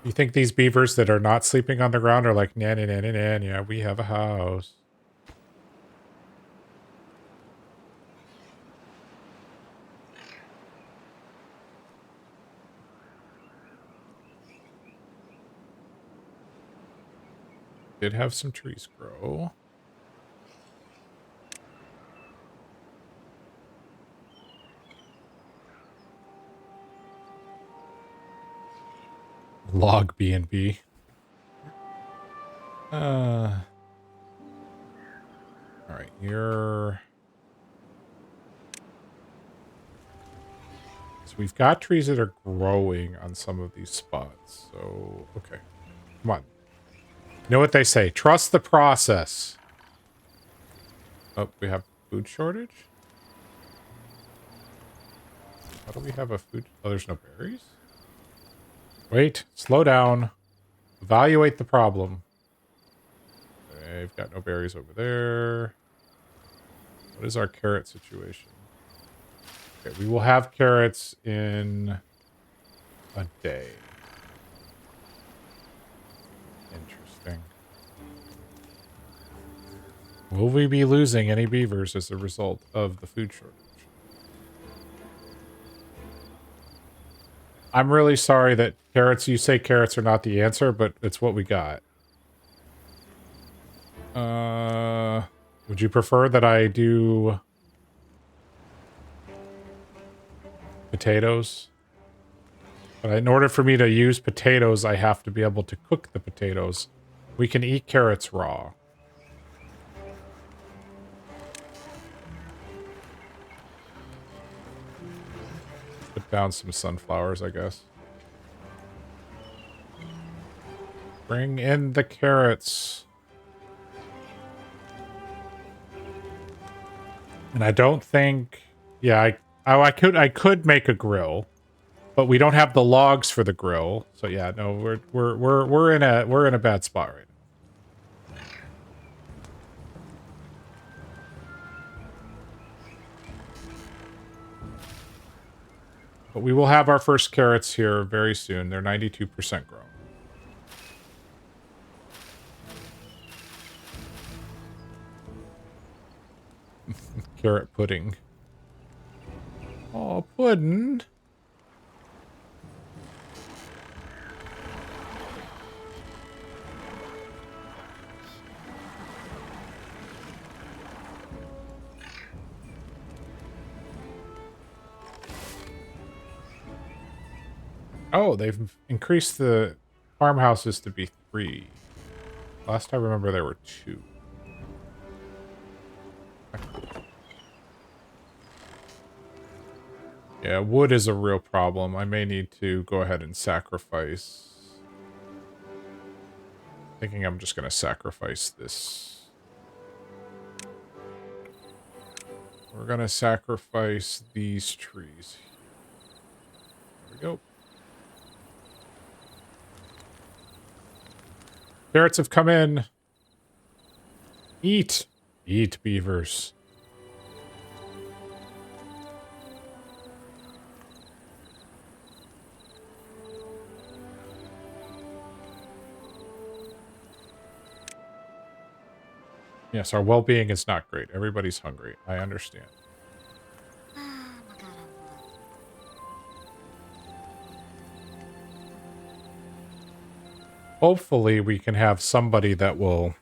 You think these beavers that are not sleeping on the ground are like, nah, nah, nah, nah, nah, yeah, we have a house. Did have some trees grow. Log B&B. All right, you're... So we've got trees that are growing on some of these spots. So, okay. Come on. You know what they say? Trust the process. Oh, we have food shortage? How do we have a food... Oh, there's no berries? Wait, slow down. Evaluate the problem. Okay, I've got no berries over there. What is our carrot situation? Okay, we will have carrots in a day. Interesting. Will we be losing any beavers as a result of the food shortage? I'm really sorry that carrots, you say carrots are not the answer, but it's what we got. Would you prefer that I do potatoes? But in order for me to use potatoes, I have to be able to cook the potatoes. We can eat carrots raw. Put down some sunflowers, I guess. Bring in the carrots. And I don't think... Yeah, I could make a grill. But we don't have the logs for the grill. So yeah, no, we're in a bad spot right now. But we will have our first carrots here very soon. They're 92% grown. Carrot pudding. Oh, pudding. Oh, they've increased the farmhouses to be 3. Last I remember, there were 2. Yeah, wood is a real problem. I may need to go ahead and sacrifice. Thinking I'm just going to sacrifice this. We're going to sacrifice these trees. There we go. Carrots have come in. Eat. Eat, beavers. Yes, our well-being is not great. Everybody's hungry. I understand. Hopefully we can have somebody that will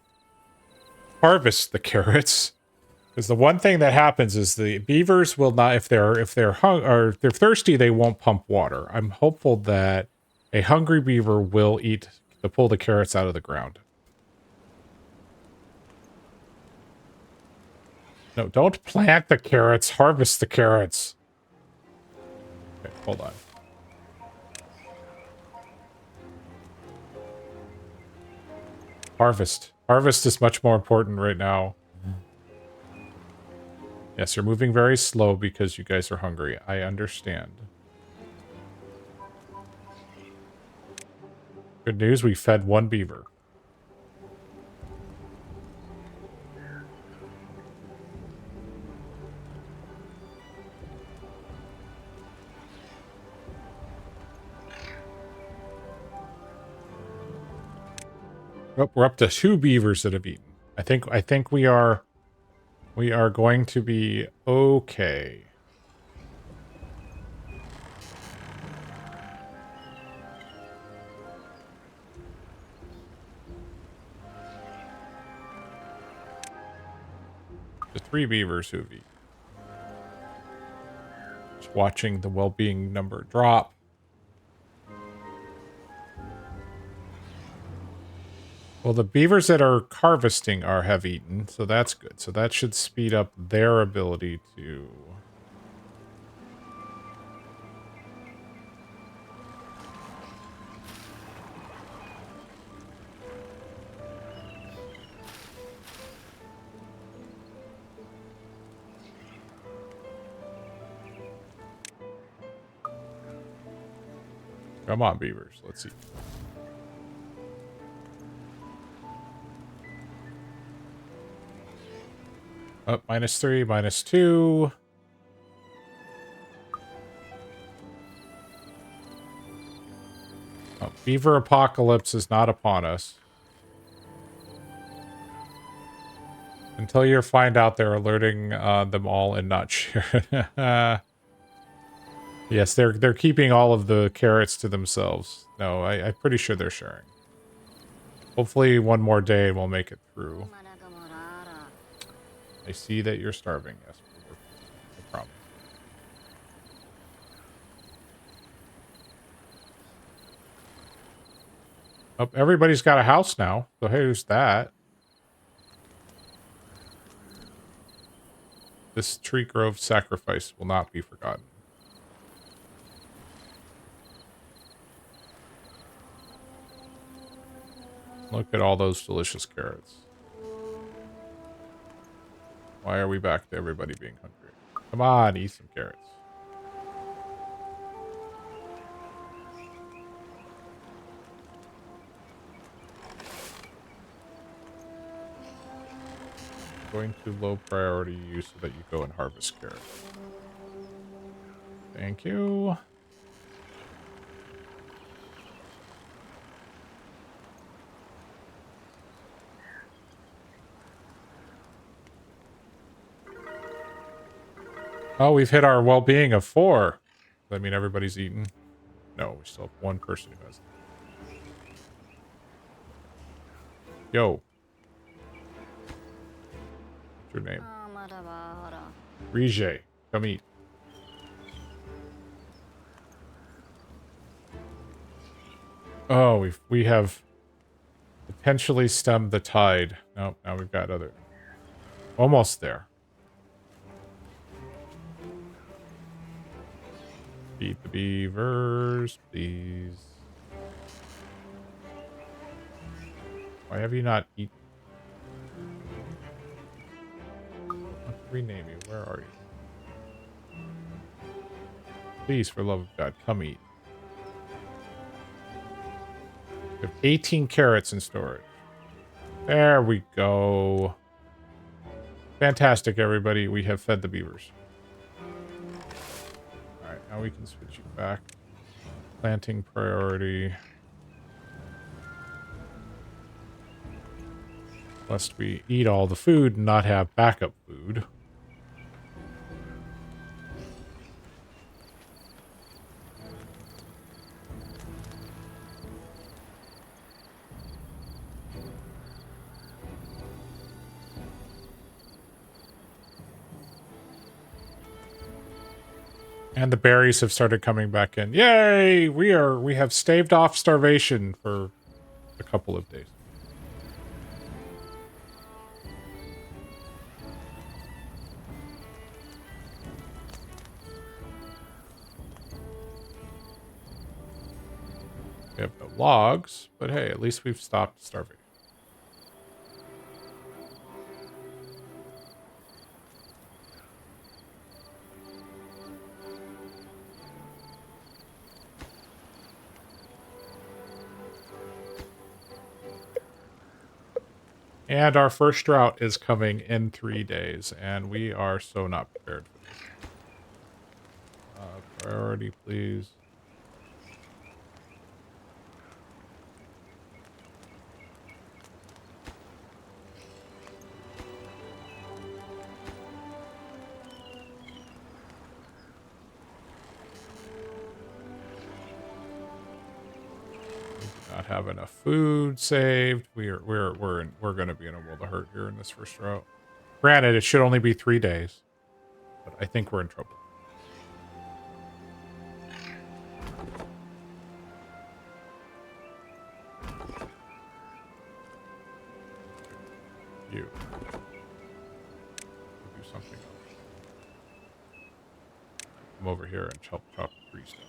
harvest the carrots. Because the one thing that happens is the beavers will not, if they're thirsty, they won't pump water. I'm hopeful that a hungry beaver will pull the carrots out of the ground. No, don't plant the carrots, harvest the carrots. Okay, hold on. Harvest. Harvest is much more important right now. Yes, you're moving very slow because you guys are hungry. I understand. Good news, we fed one beaver. Oh, we're up to 2 beavers that have eaten. I think we are going to be okay. The 3 beavers who've eaten. Just watching the well-being number drop. Well, the beavers that are harvesting have eaten, so that's good. So that should speed up their ability to... Come on, beavers. Let's see. Up, -3, -2. Oh, beaver apocalypse is not upon us. Until you find out they're alerting them all and not share. Yes, they're keeping all of the carrots to themselves. No, I'm pretty sure they're sharing. Hopefully one more day and we'll make it through. I see that you're starving. Yes, no problem. Oh, everybody's got a house now. So here's that. This tree grove sacrifice will not be forgotten. Look at all those delicious carrots. Why are we back to everybody being hungry? Come on, eat some carrots. Going to low priority you so that you go and harvest carrots. Thank you. Oh, we've hit our well-being of 4. Does that mean everybody's eaten? No, we still have 1 person who hasn't. Yo. What's your name? Rije. Come eat. Oh, we have potentially stemmed the tide. Nope, now we've got other... Almost there. Feed the beavers, please. Why have you not eaten? Let's rename you. Where are you? Please, for the love of God, come eat. We have 18 carrots in storage. There we go. Fantastic, everybody. We have fed the beavers. Alright, now we can switch you back. Planting priority. Lest we eat all the food and not have backup food. And the berries have started coming back in. Yay! We have staved off starvation for a couple of days. We have no logs, but hey, at least we've stopped starving. And our first drought is coming in 3 days, and we are so not prepared for this. Priority, please. Not have enough food saved. We're going to be in a world of hurt here in this first drought. Granted, it should only be 3 days, but I think we're in trouble. You do something else. Come over here and chop trees down.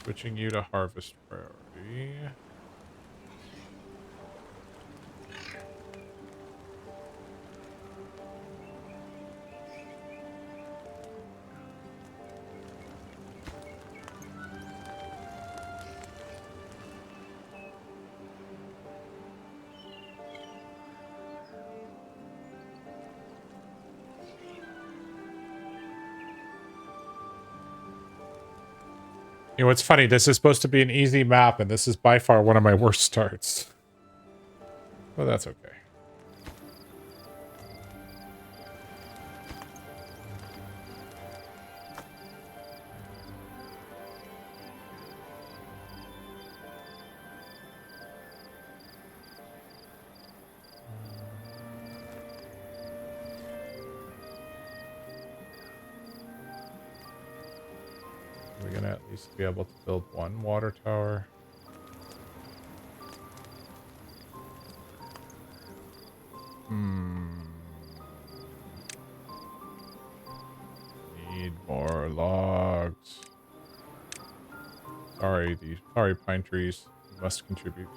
Switching you to harvest priority. You know, it's funny. This is supposed to be an easy map, and this is by far one of my worst starts. Well, that's okay. We're going to at least be able to build one water tower. Need more logs. Sorry, pine trees. You must contribute.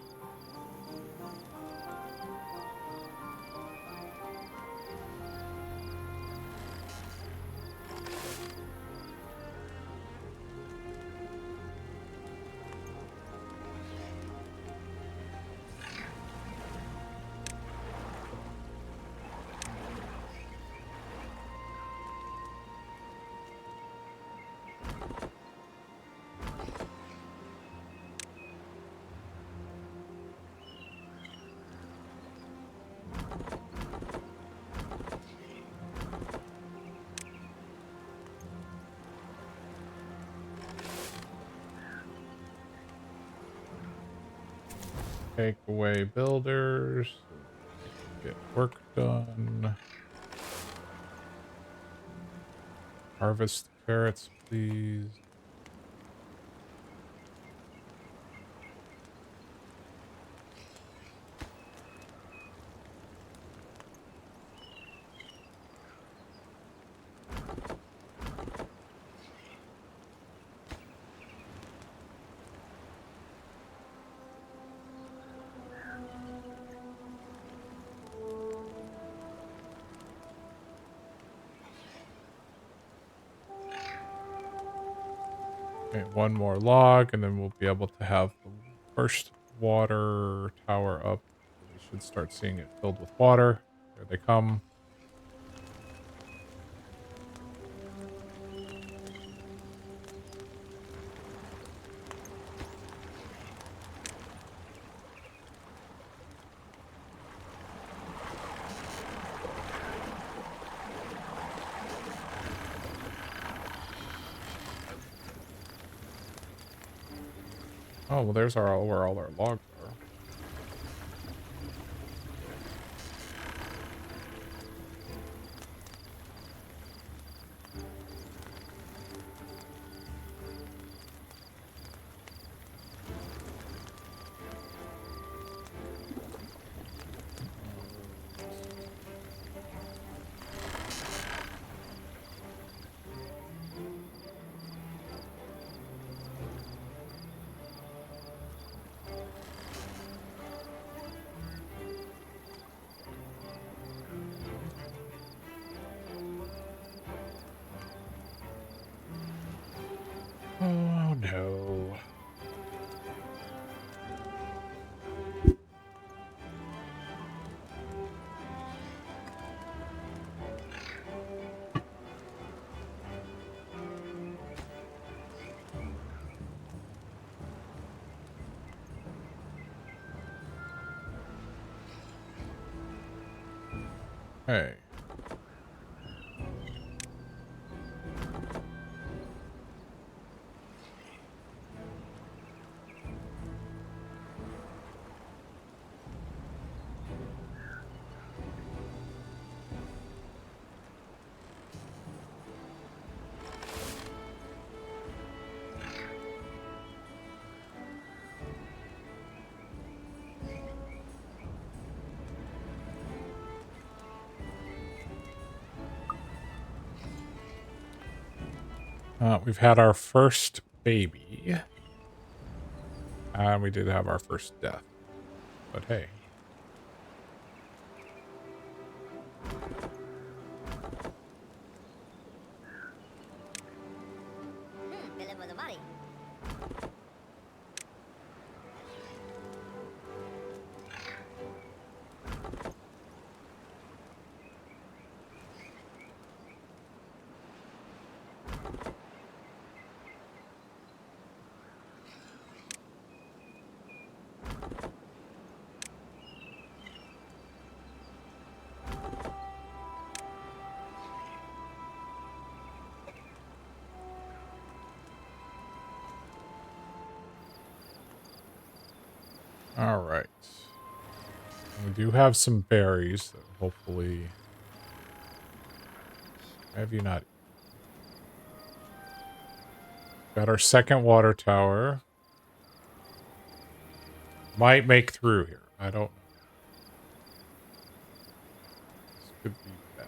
Take away builders. Get work done. Harvest carrots, please. Okay, one more log, and then we'll be able to have the first water tower up. We should start seeing it filled with water. There they come. Oh, well, there's where all our logs are. no. Hey. We've had our first baby. And we did have our first death. But hey. All right. We do have some berries that hopefully... Have you not? Got our second water tower. Might make through here. I don't know. This could be bad.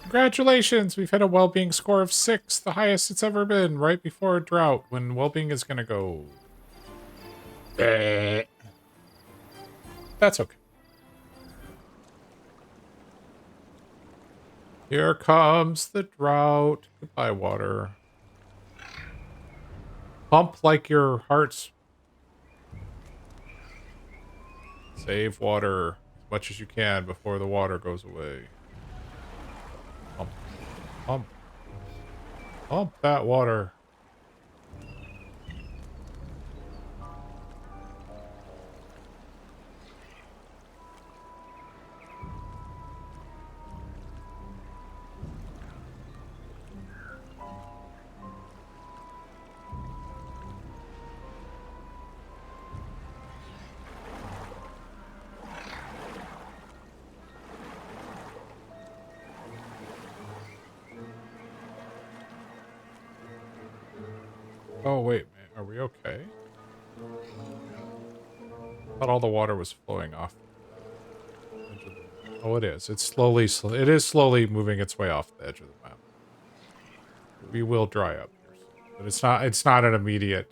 Congratulations! We've hit a well-being score of 6, the highest it's ever been, right before a drought, when well-being is gonna go... That's okay. Here comes the drought. Goodbye, water. Pump like your heart's... Save water as much as you can before the water goes away. Pump. Pump. Pump that water. Oh, wait, man. Are we okay? I thought all the water was flowing off. Oh, it is. It's it is slowly moving its way off the edge of the map. We will dry up here soon. But it's not an immediate...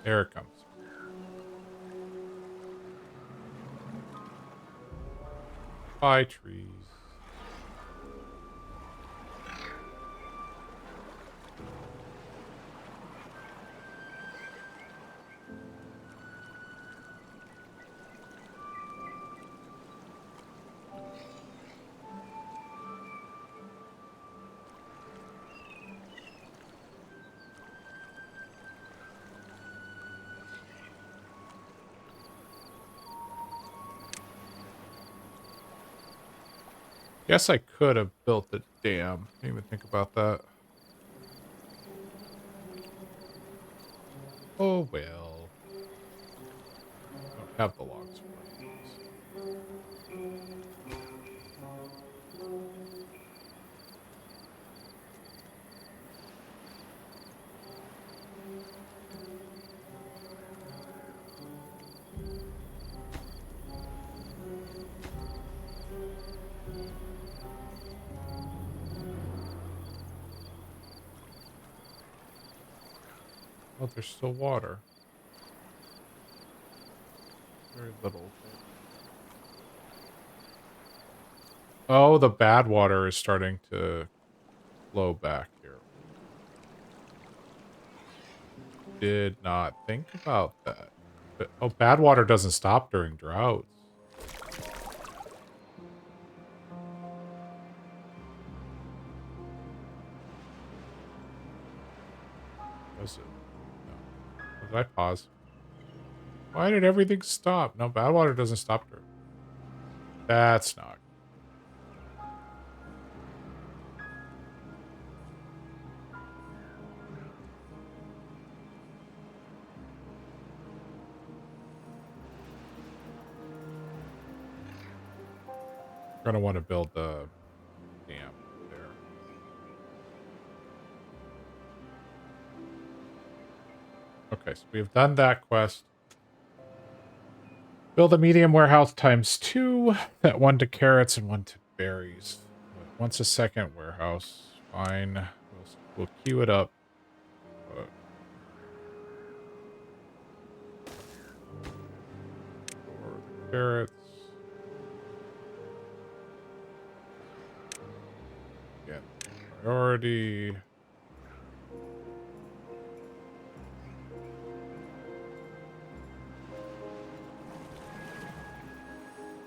There it comes. Bye, trees. Guess I could have built the dam. Didn't even think about that. Oh well. Don't have the logs for it. Oh, there's still water. Very little. Oh, the bad water is starting to flow back here. Did not think about that. But, oh, bad water doesn't stop during droughts. Does it? No. Did I pause? Why did everything stop? No, bad water doesn't stop during. That's not. We're gonna want to build the dam there. Okay, so we have done that quest. Build a medium warehouse ×2. That one to carrots and one to berries. Once a second warehouse. Fine. We'll queue it up. But for the carrots. Get priority.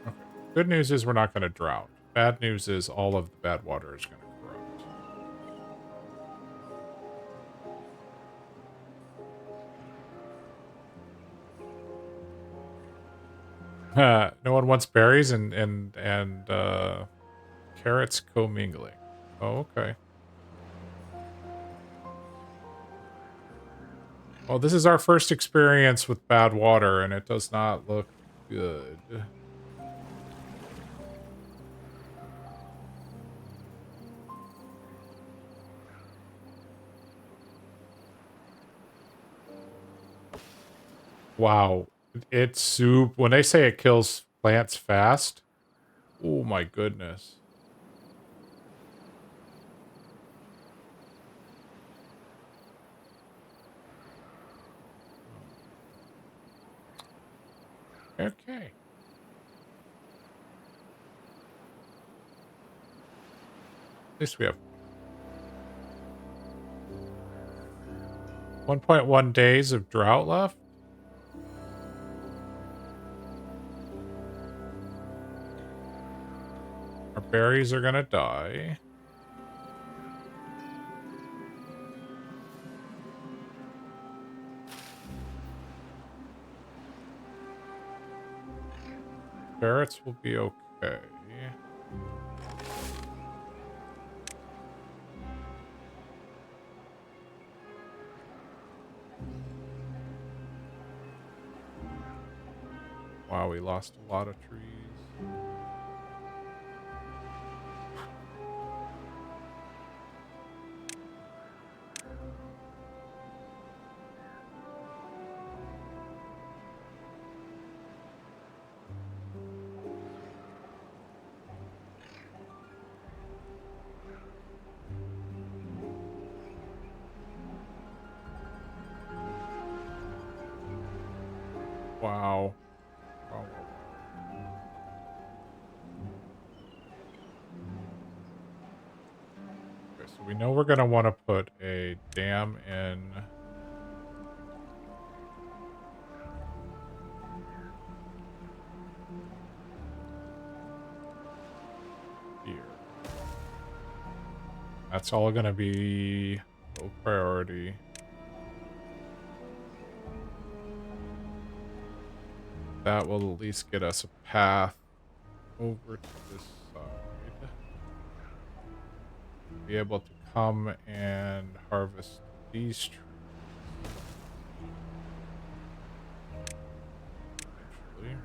Okay. Good news is we're not going to drought. Bad news is all of the bad water is going to corrupt. No one wants berries and carrots commingling. Oh, okay. Well, this is our first experience with bad water, and it does not look good. Wow. It's soup. When they say it kills plants fast, oh my goodness. Okay. At least we have 1.1 days of drought left. Our berries are gonna die. Carrots will be okay. Wow, we lost a lot of trees. Wow. Wow. Okay, so we know we're gonna want to put a dam in. Here. That's all gonna be low priority. That will at least get us a path over to this side. Be able to come and harvest these trees. Eventually.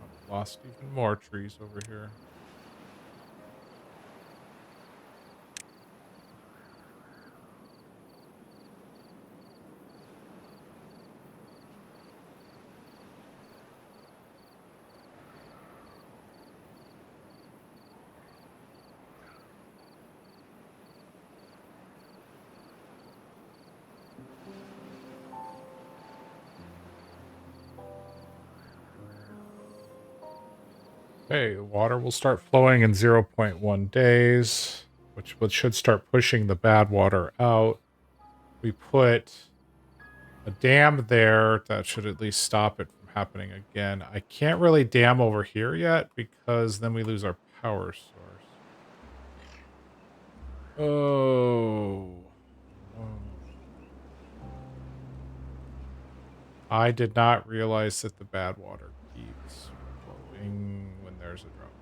I've lost even more trees over here. Okay, water will start flowing in 0.1 days, which should start pushing the bad water out. We put a dam there that should at least stop it from happening again. I can't really dam over here yet because then we lose our power source. Oh. Oh. I did not realize that the bad water keeps flowing when there's a drought.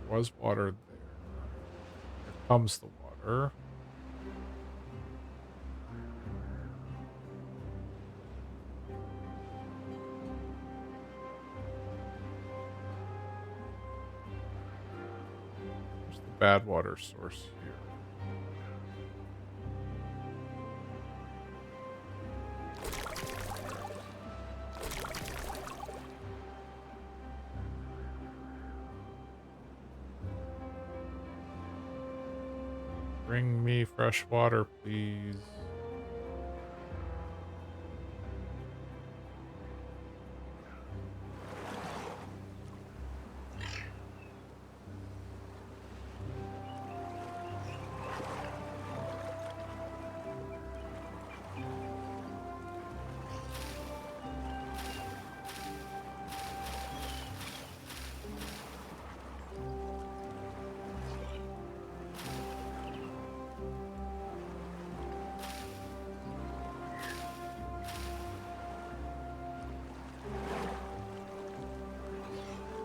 There was water there. Here comes the water. There's the bad water source here. Bring me fresh water, please.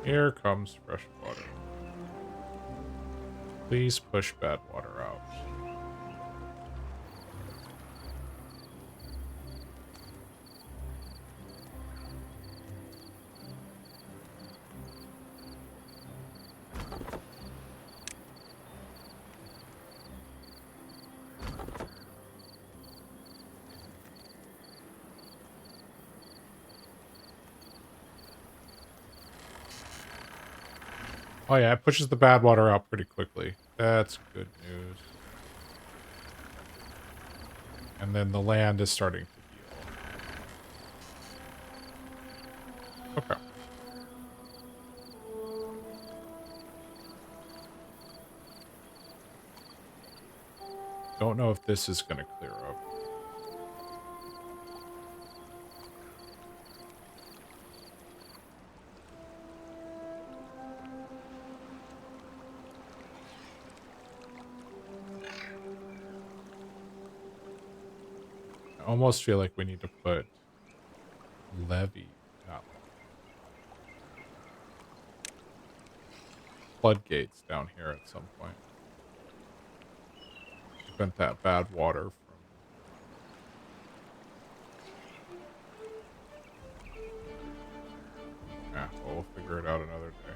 Here comes fresh water. Please push bad water out. Oh yeah, it pushes the bad water out pretty quickly. That's good news. And then the land is starting to heal. Okay. Don't know if this is going to clear up. I almost feel like we need to put levee, not floodgates down here at some point. Prevent that bad water from... Yeah, well, we'll figure it out another day.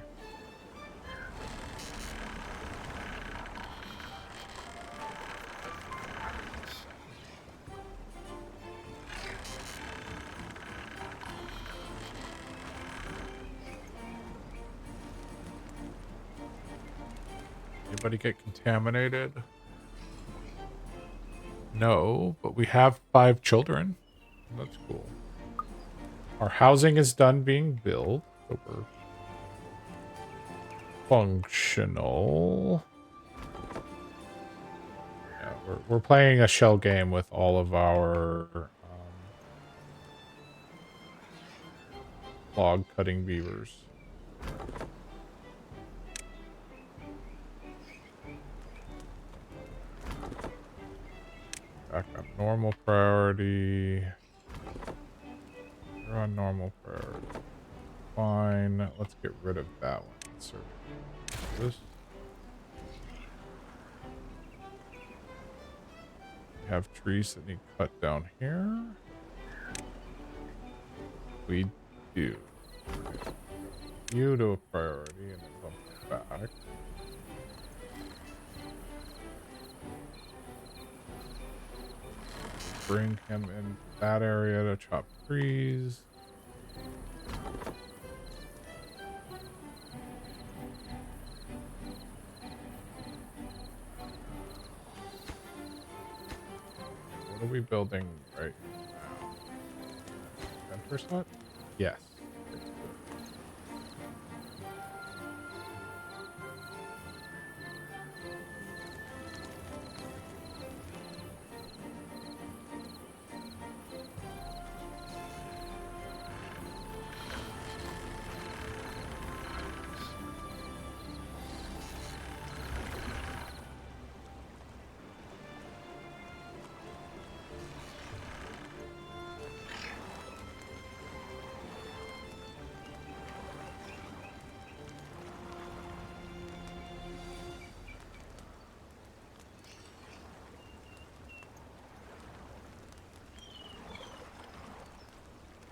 Anybody get contaminated? No, but we have 5 children. That's cool. Our housing is done being built, so we're functional. Yeah, we're playing a shell game with all of our log cutting beavers. Back on normal priority. We're on normal priority. Fine. Let's get rid of that one. Insert this. We have trees that need cut down here. We do. You to a priority and then bump it back. Bring him in that area to chop trees. What are we building right now? First one? Yes.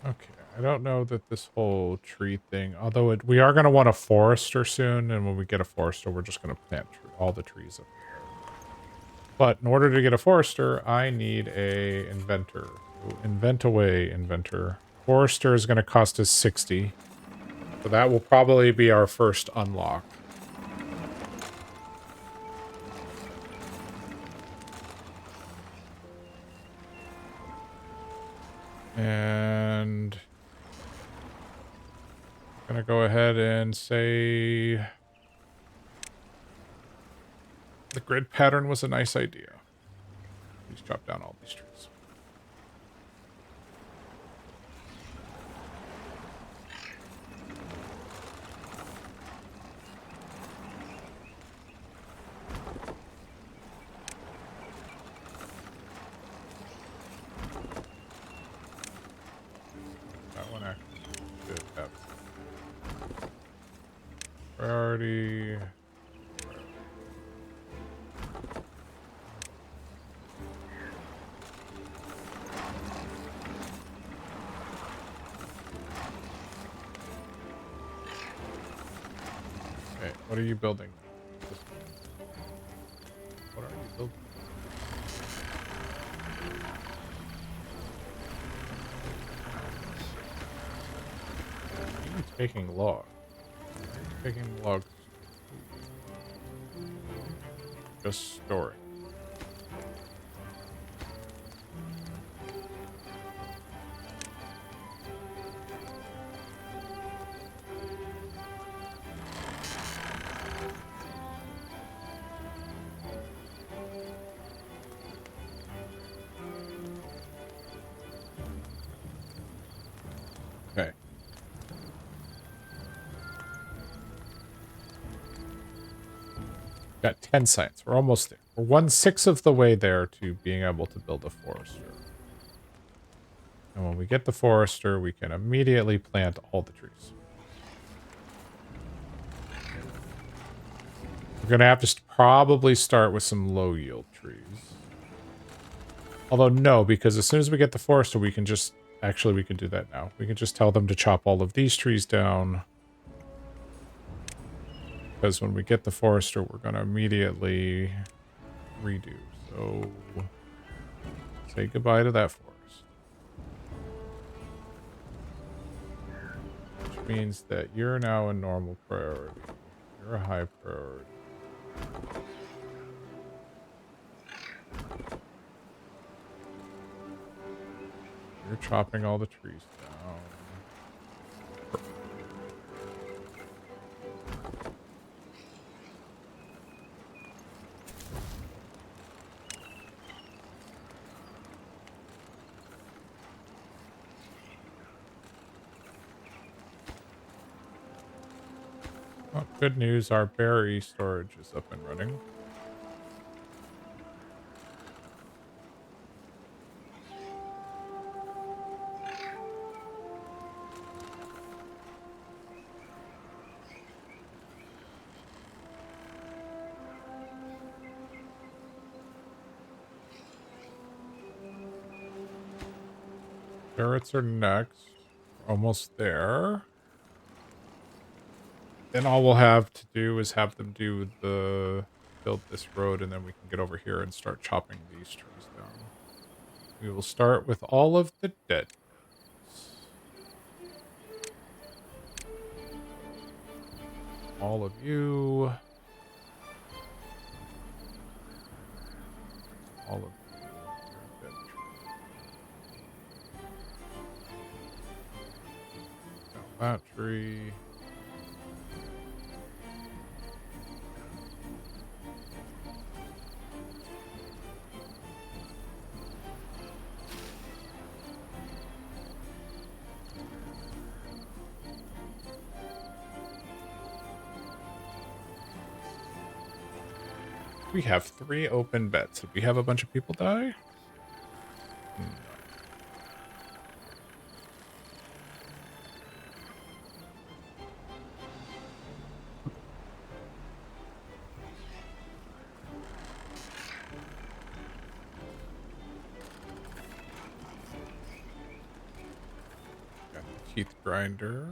Okay, I don't know that this whole tree thing, although we are going to want a forester soon, and when we get a forester, we're just going to plant all the trees up there. But in order to get a forester, I need a inventor. So invent away, inventor. Forester is going to cost us 60. So that will probably be our first unlock. And I'm going to go ahead and say the grid pattern was a nice idea. Please chop down all these trees. That one actually should have priority. Okay, what are you building? What are you building? Are you taking logs? Are you taking logs? Just storing. Okay. Got 10 sites. We're almost there. We're 1/6 of the way there to being able to build a forester. And when we get the forester, we can immediately plant all the trees. We're going to have to probably start with some low yield trees. Although no, because as soon as we get the forester, we can just... Actually, we can do that now. We can just tell them to chop all of these trees down. Because when we get the forester, we're going to immediately redo. So, say goodbye to that forest. Which means that you're now a normal priority. You're a high priority. You're chopping all the trees down. Well, good news, our berry storage is up and running. Carrots are next. We're almost there. Then all we'll have to do is have them build this road, and then we can get over here and start chopping these trees down. We will start with all of the dead ones. All of you. All of you. You're a dead tree. That tree. We have 3 open bets. Did we have a bunch of people die? No. Got the teeth grinder.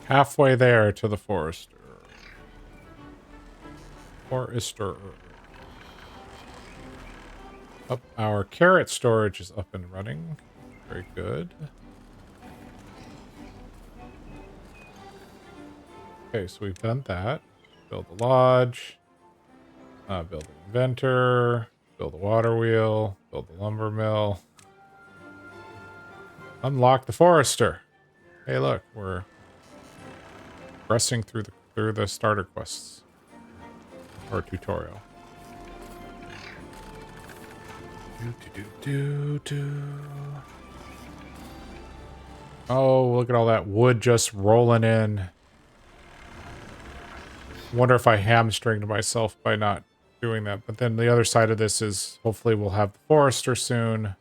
Halfway there to the forester. Forester. Up, our carrot storage is up and running. Very good. Okay, so we've done that. Build a lodge. Build an inventor. Build a water wheel. Build a lumber mill. Unlock the forester. Hey, look, we're progressing through the starter quests or tutorial. Oh, look at all that wood just rolling in. Wonder if I hamstringed myself by not doing that. But then the other side of this is hopefully we'll have the forester soon.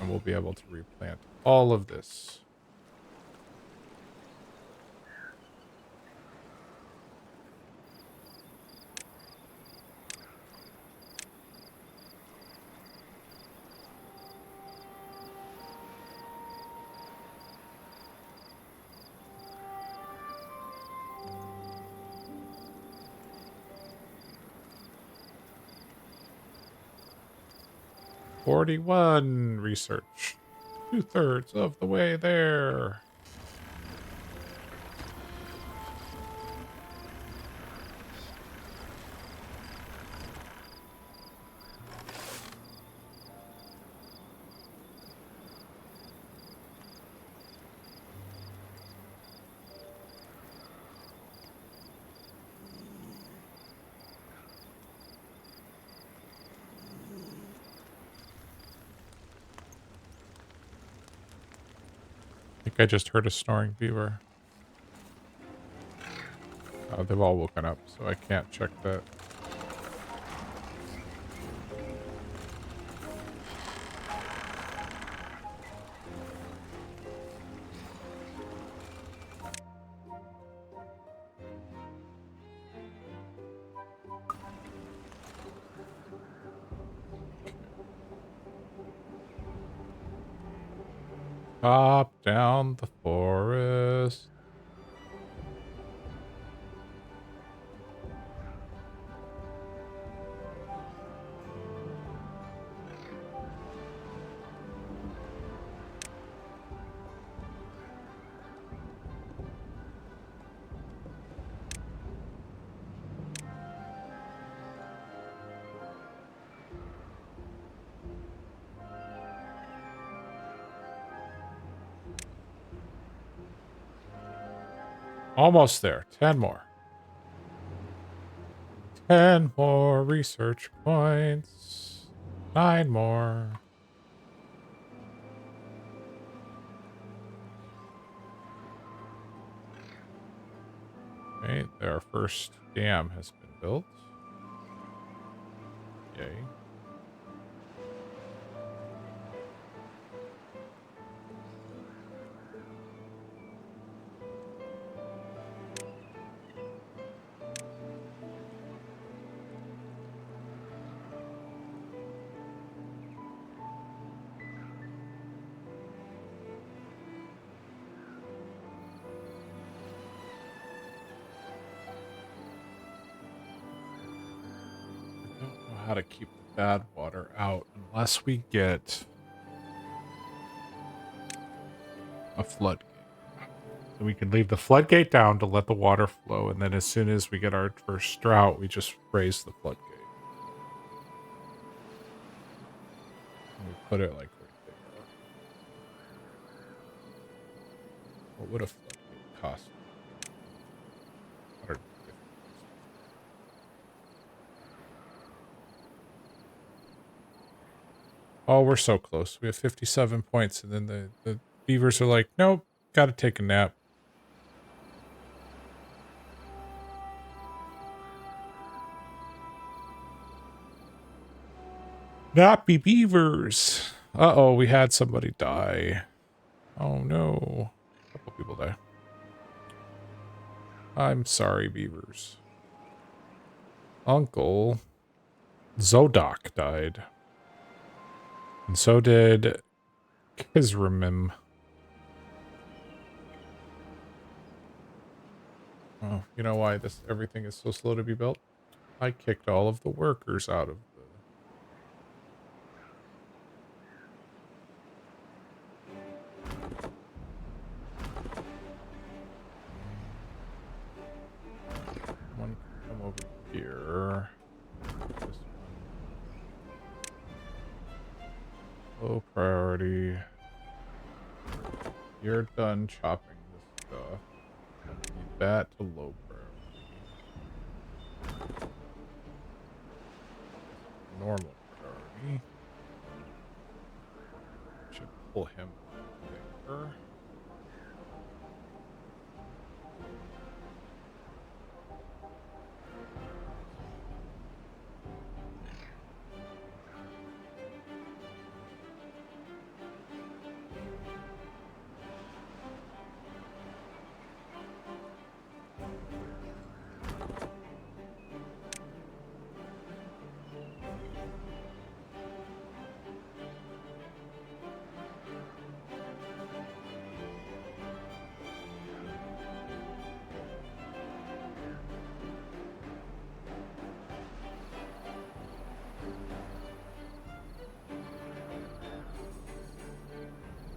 And we'll be able to replant all of this. "41 research. 2/3 of the way there." I think I just heard a snoring beaver. They've all woken up, so I can't check that. Chop down the forest. Almost there. 10 more. 10 more research points. 9 more. Okay, our first dam has been built. Yay. how to keep the bad water out unless we get a floodgate. So we can leave the floodgate down to let the water flow, and then as soon as we get our first drought, we just raise the floodgate. And we put it like right there. What would a floodgate cost? 150. Oh, we're so close. We have 57 points, and then the beavers are like, nope, gotta take a nap. Nappy beavers. Uh-oh, we had somebody die. Oh no. A couple people die. I'm sorry, beavers. Uncle Zodok died. And so did Kizramim. Oh, you know why everything is so slow to be built? I kicked all of the workers out of the... One can come over here. This one. Low priority. You're done chopping this stuff. Need that to low priority. Normal priority. Should pull him there.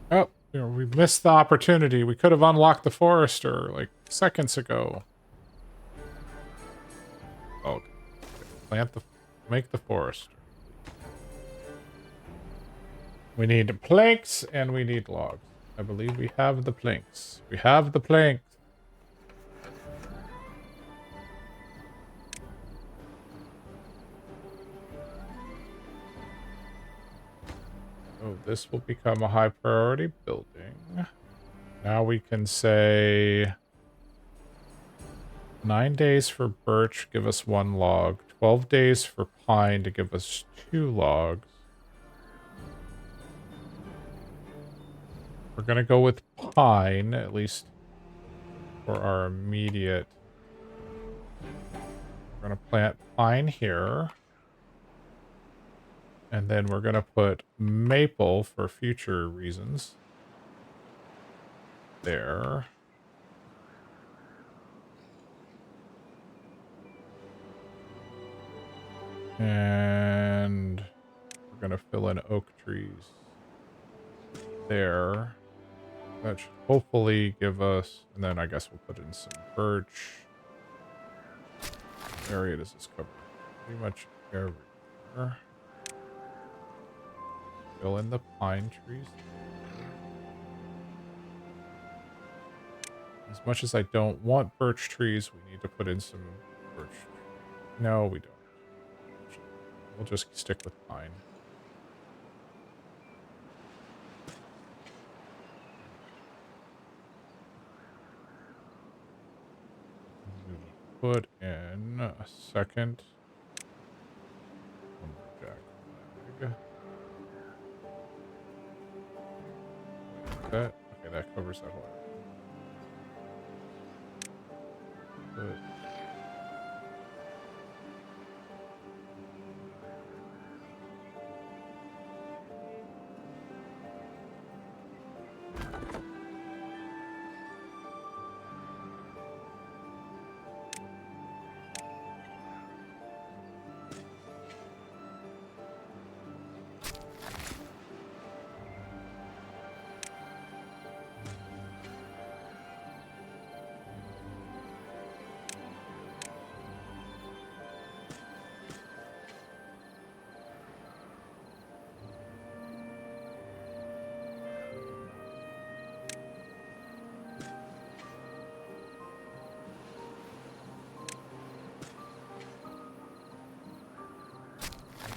Oh, we missed the opportunity. We could have unlocked the forester like seconds ago. Okay. Make the forester. We need planks and we need logs. I believe we have the planks. We have the planks. Oh, this will become a high priority building. Now we can say 9 days for birch, give us 1 log. 12 days for pine to give us 2 logs. We're going to go with pine, at least for our immediate. We're going to plant pine here. And then we're going to put maple for future reasons. There. And we're going to fill in oak trees there. That should hopefully give us, and then I guess we'll put in some birch. What area does this cover? Pretty much everywhere. Fill in the pine trees. As much as I don't want birch trees, we need to put in some birch. No, we don't. We'll just stick with pine. Put in a second lumberjack flag. Like that. Okay, that covers that whole area. Good.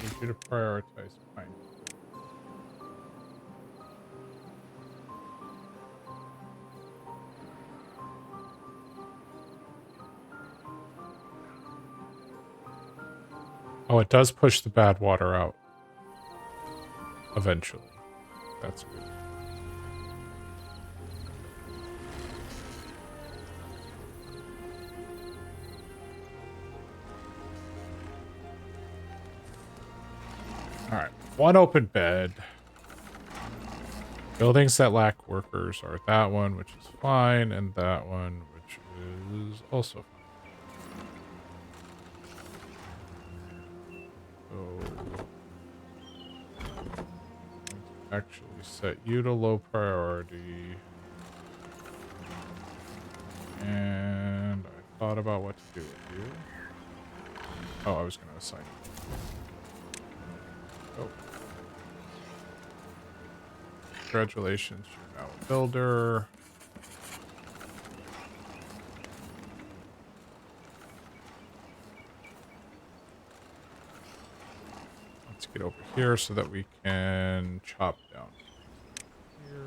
Need you to prioritize pine. Oh, it does push the bad water out. Eventually. That's good. Alright. One open bed. Buildings that lack workers are that one, which is fine, and that one, which is also fine. So, actually set you to low priority. And I thought about what to do with you. Oh, I was going to assign you. Oh. Congratulations, you're now a builder. Let's get over here so that we can chop down here.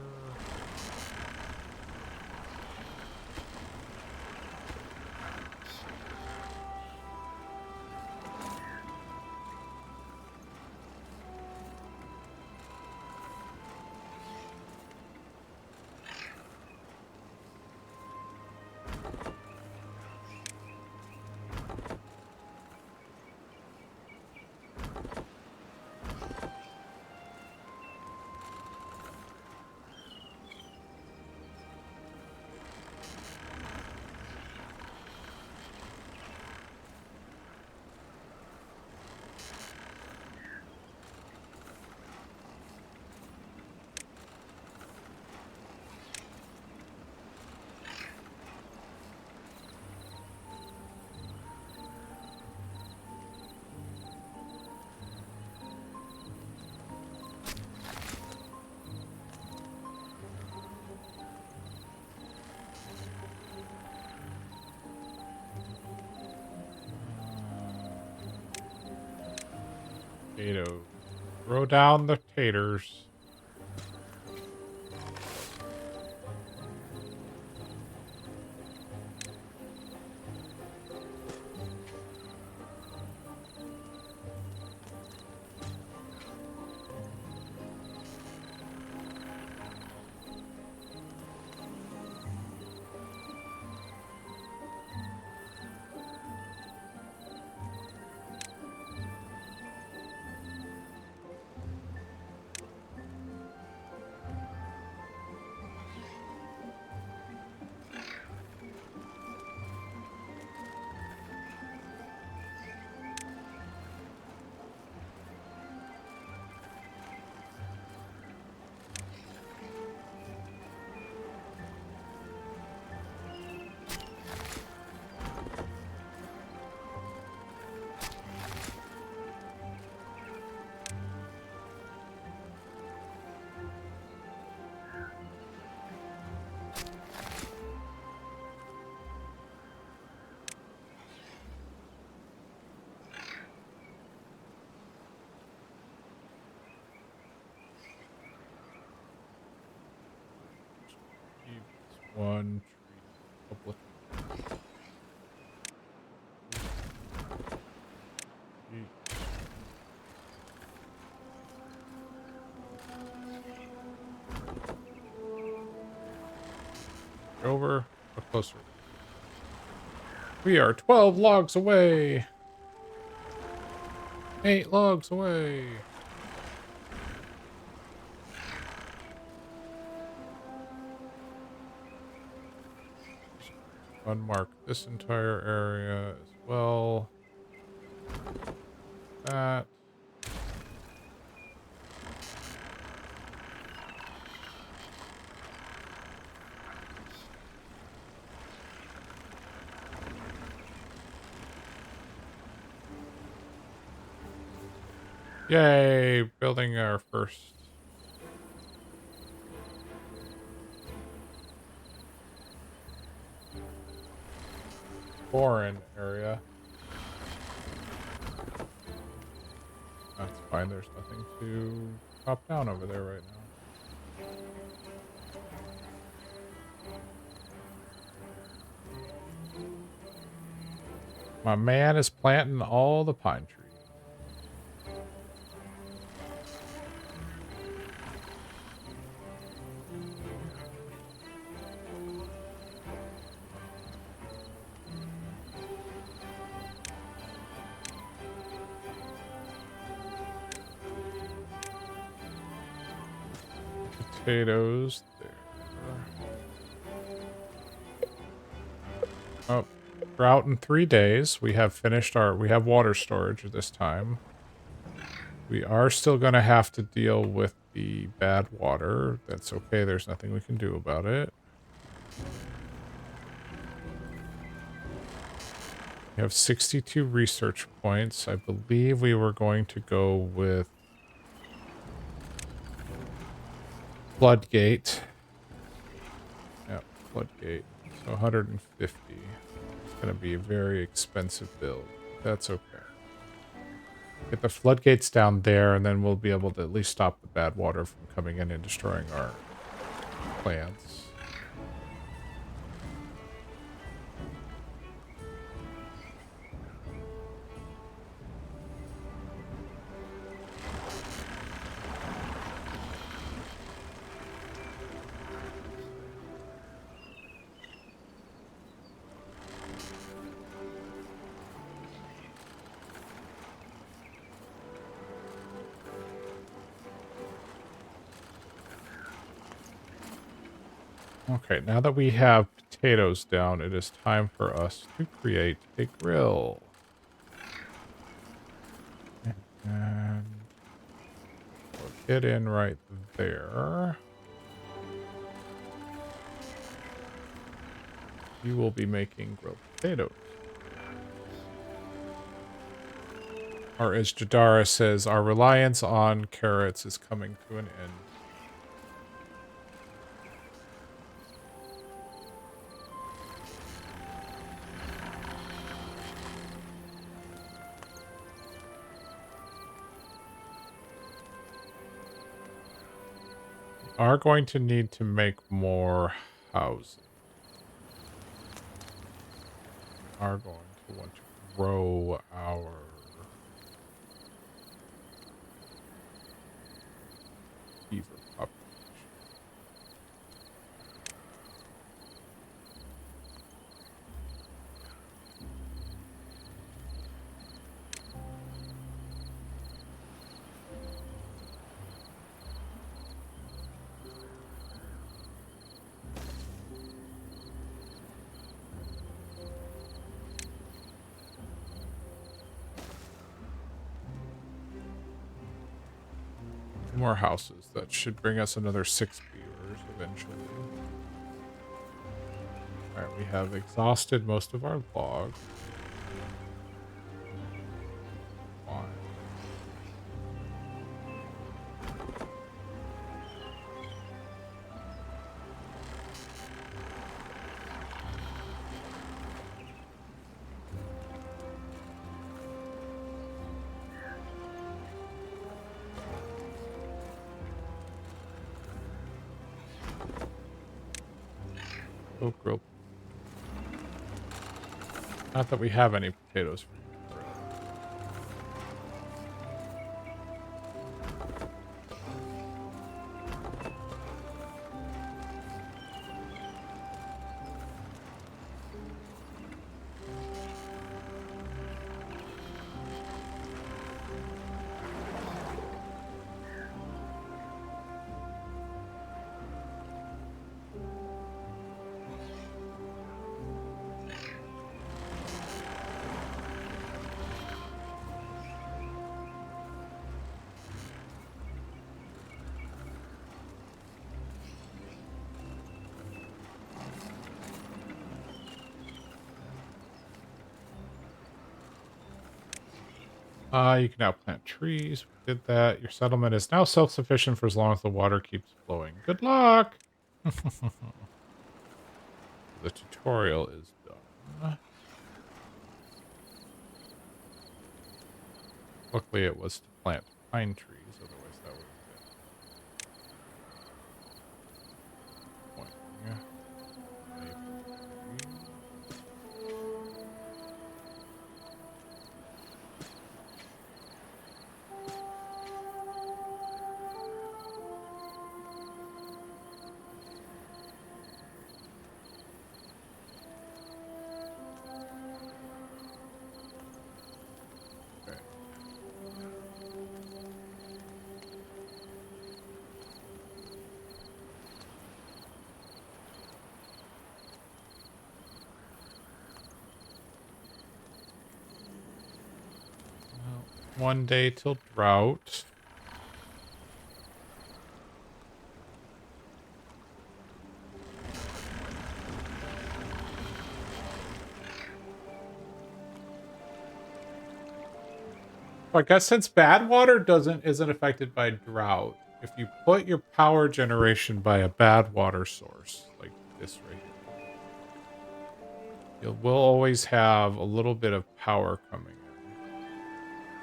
Potato. Throw down the taters. One tree. Couple of over or closer. We are 12 logs away. 8 logs away. Unmark this entire area as well. That. Yay, building our first. Foreign area. That's fine. There's nothing to chop down over there right now. My man is planting all the pine trees. Potatoes there. Oh, drought in 3 days. We have finished we have water storage this time. We are still going to have to deal with the bad water. That's okay. There's nothing we can do about it. We have 62 research points. I believe we were going to go with Floodgate. Yep, Floodgate. So 150. It's going to be a very expensive build. That's okay. Get the floodgates down there, and then we'll be able to at least stop the bad water from coming in and destroying our plants. Okay, now that we have potatoes down, it is time for us to create a grill. And we'll get in right there. You will be making grilled potatoes. Or as Jadara says, our reliance on carrots is coming to an end. Are going to need to make more houses. Are going to want to grow our beaver population. More houses. That should bring us another 6 beavers eventually. Alright, we have exhausted most of our logs. Fine. Oh, grilled. Not that we have any potatoes for you. You can now plant trees. We did that. Your settlement is now self-sufficient for as long as the water keeps flowing. Good luck! The tutorial is done. Luckily, it was to plant pine trees, otherwise that would have been point. Yeah. Maple tree. Okay. Well, 1 day till drought. I guess since Badwater isn't affected by drought, if you put your power generation by a Badwater source, like this right here, you will always have a little bit of power coming in.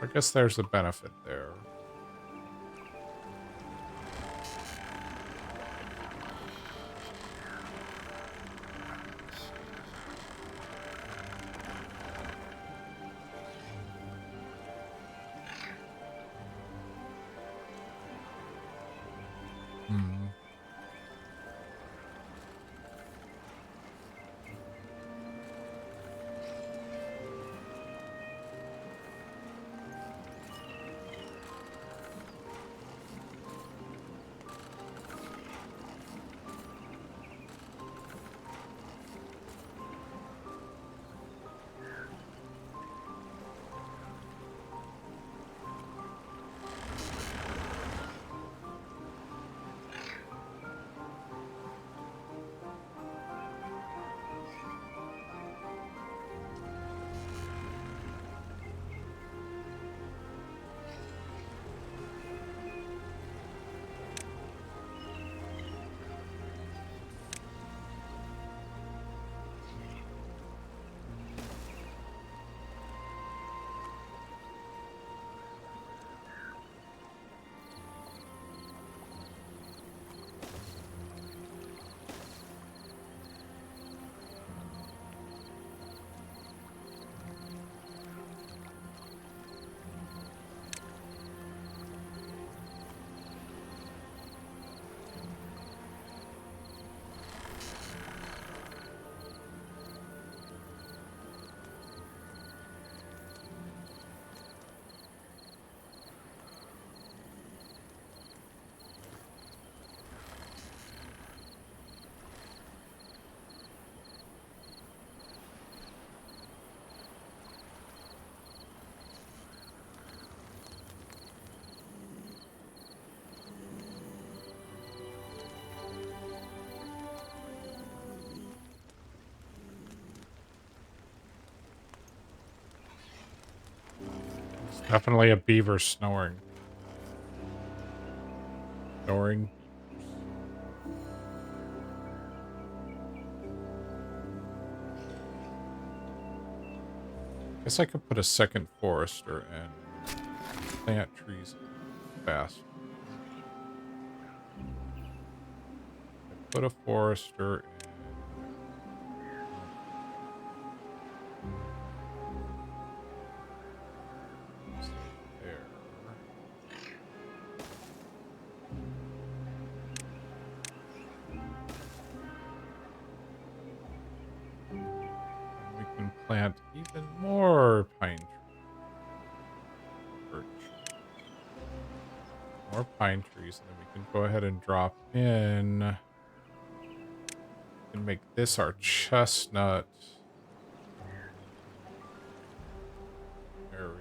I guess there's a benefit there. Hmm. It's definitely a beaver snoring. Snoring beavers. Guess I could put a second forester and plant trees faster. I put a forester in there. And we can plant even more pine trees. Birch. More pine trees, and then we can go ahead and drop in. We can make this our chestnut area.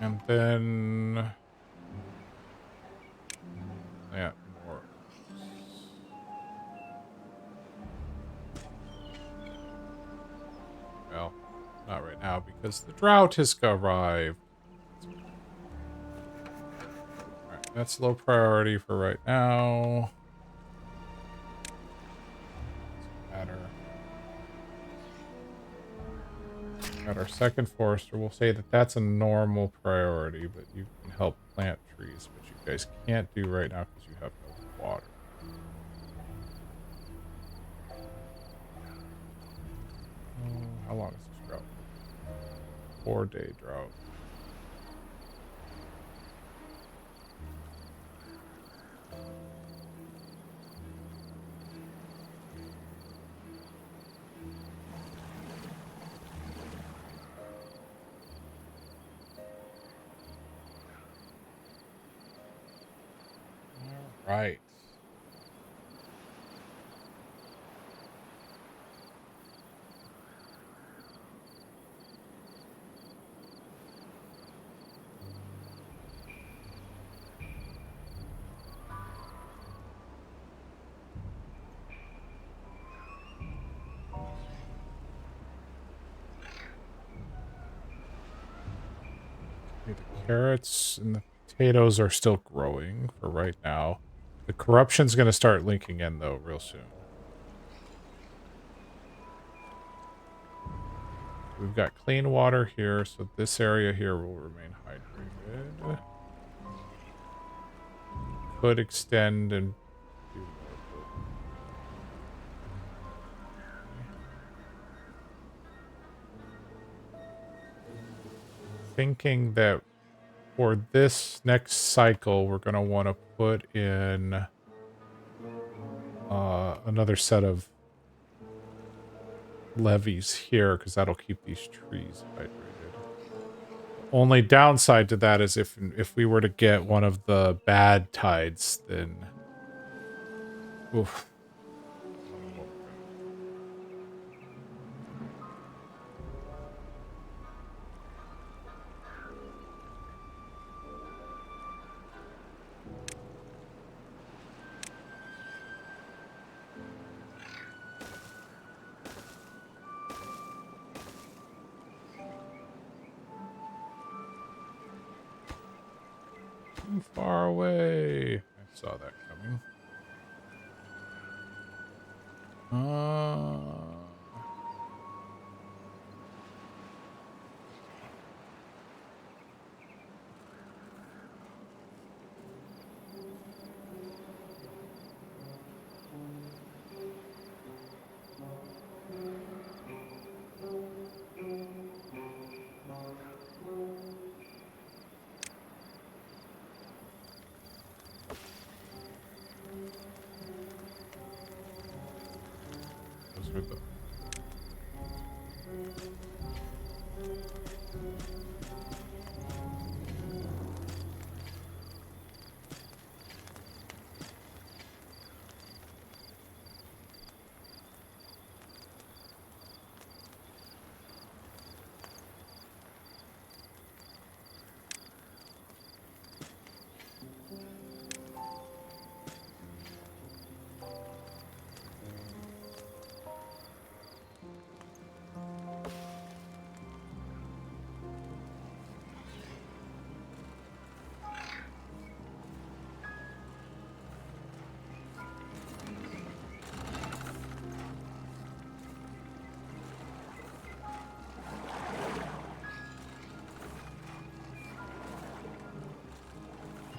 And then plant more. Well, not right now because the drought has arrived. Alright, that's low priority for right now. Got our second forester. We'll say that that's a normal priority, but you can help plant trees, which you guys can't do right now because you have no water. How long is this drought? 4-day drought. Right. Okay, the carrots and the potatoes are still growing for right now. The corruption's going to start linking in, though, real soon. We've got clean water here, so this area here will remain hydrated. Could extend and do more. Thinking that for this next cycle, we're going to want to put in another set of levees here, because that'll keep these trees hydrated. The only downside to that is if we were to get one of the bad tides, then oof. Too far away. I saw that coming. Those are the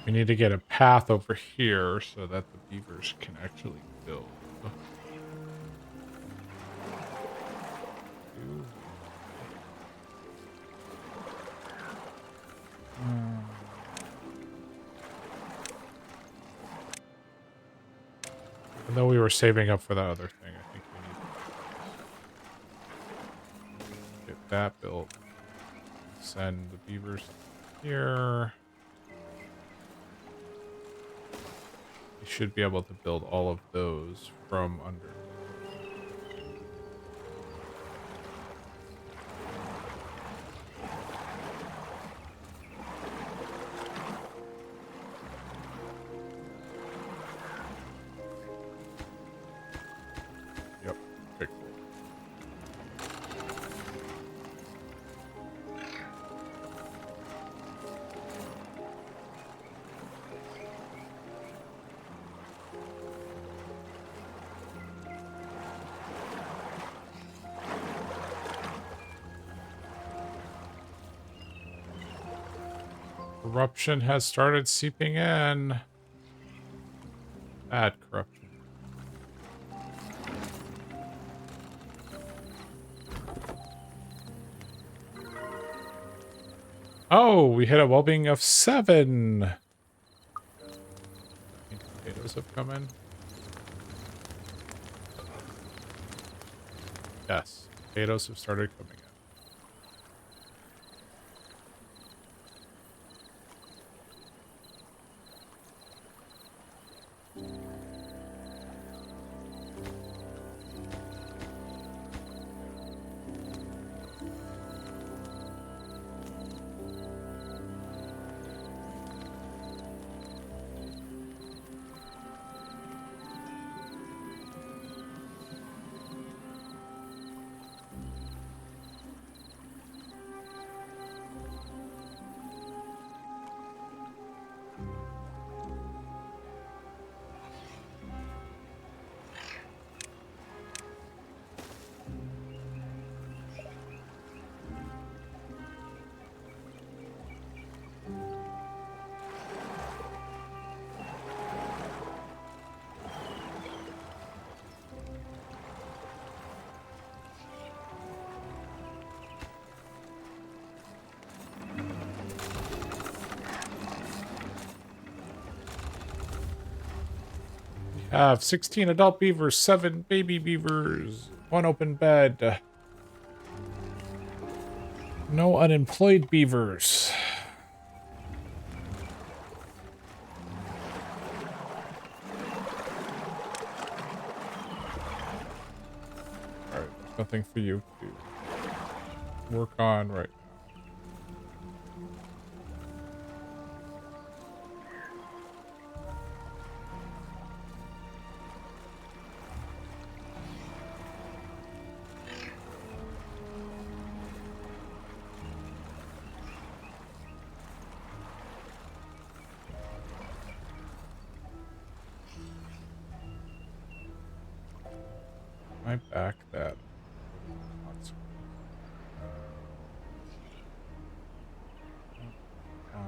We need to get a path over here so that the beavers can actually build. Even though we were saving up for that other thing, I think we need to get that built. Send the beavers here. We should be able to build all of those from under. Yep. Okay, cool. Corruption has started seeping in. Bad corruption. Oh, we hit a well-being of 7. Potatoes have come in. Yes, potatoes have started coming in. Have 16 adult beavers, 7 baby beavers, 1 open bed. No unemployed beavers. Alright, nothing for you to work on right now. I back that. Fine.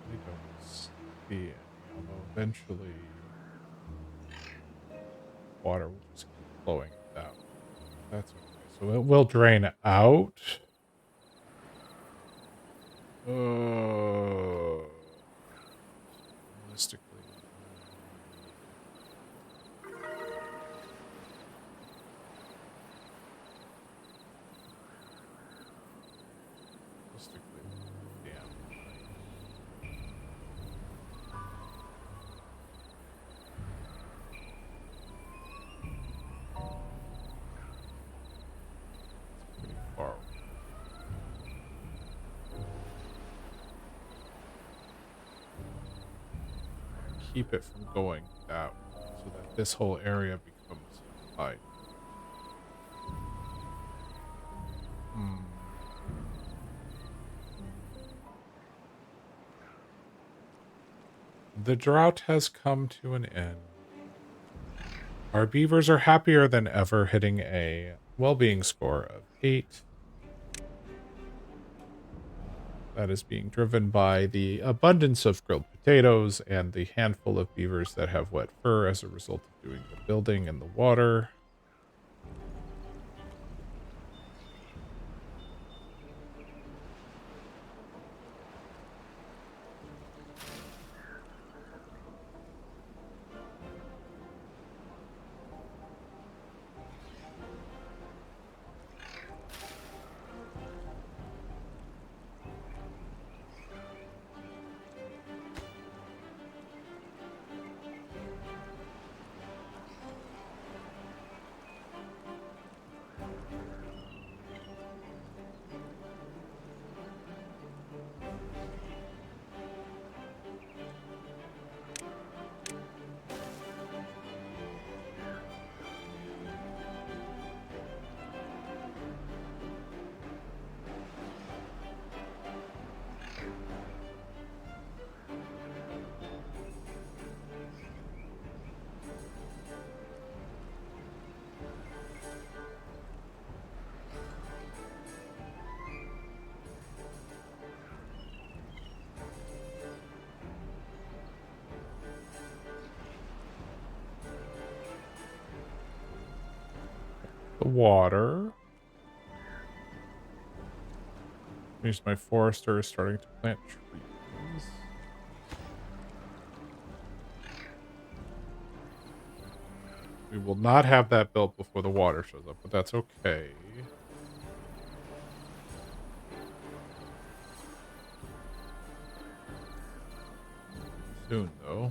I don't see any, although eventually water will just keep flowing out. That's okay. So it will drain out. Realistically. Damn. Pretty far. Keep it from going that way so that this whole area becomes high. The drought has come to an end. Our beavers are happier than ever, hitting a well-being score of 8. That is being driven by the abundance of grilled potatoes and the handful of beavers that have wet fur as a result of doing the building in the water. water. Means my forester is starting to plant trees. We will not have that built before the water shows up, but that's okay. Soon, though.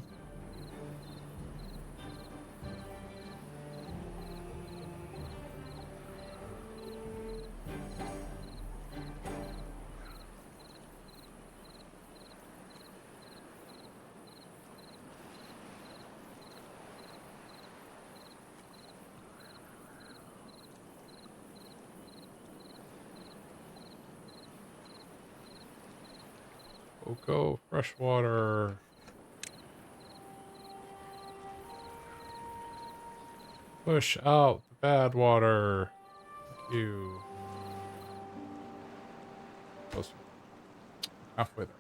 Go, fresh water. Push out the bad water. Thank you. Closer. Halfway there.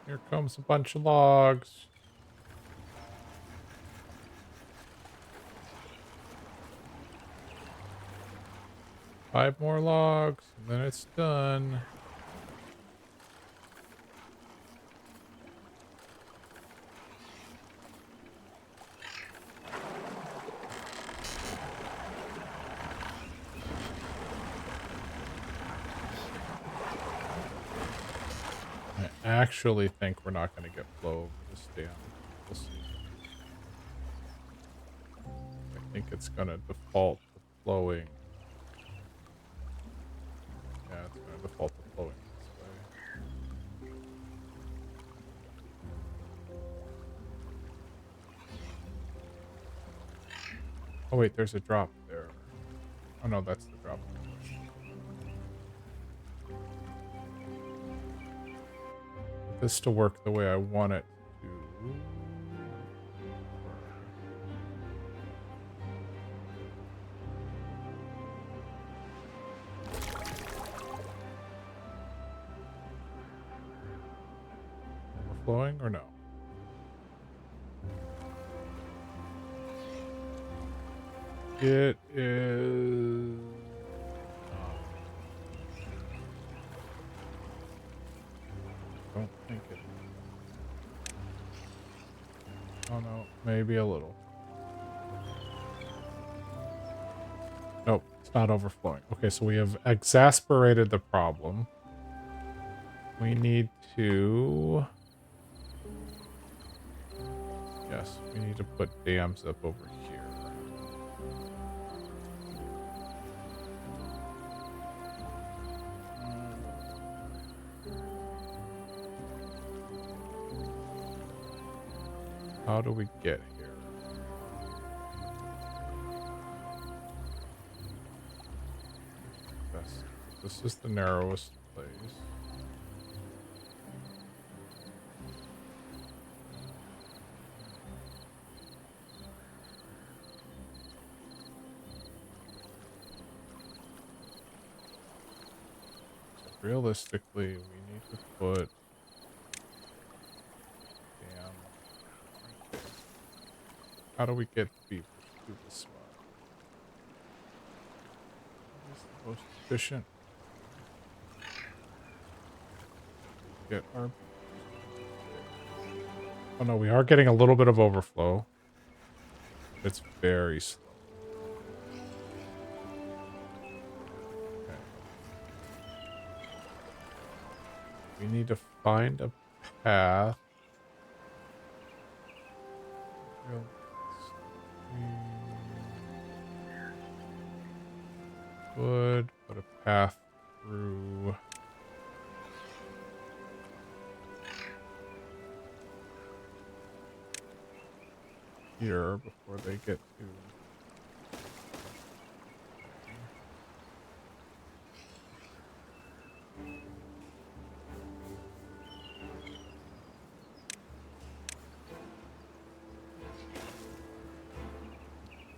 Here comes a bunch of logs. Five more logs, and then it's done. I actually think we're not going to get flow over this dam. We'll see. I think it's going to default to flowing. Yeah, it's going to default to flowing this way. Oh wait, there's a drop there. Oh no, that's the drop. This to work the way I want it to. Overflowing or no? It is. Don't think it. Oh no, maybe a little. Nope, it's not overflowing. Okay, so we have exasperated the problem. We need to. Yes, we need to put dams up over here. How do we get here? This is the narrowest place. So realistically, we need to put dam. How do we get beavers to this spot? What is the most efficient? Get our. Oh no, we are getting a little bit of overflow. It's very slow. Okay. We need to find a path. Would put a path through. Here before they get to.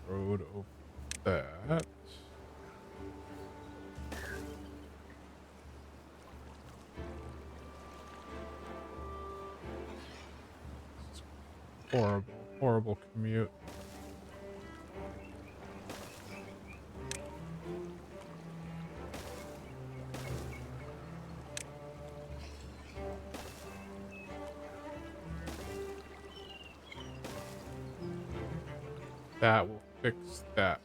Road over that. Horrible, horrible commute. That will fix that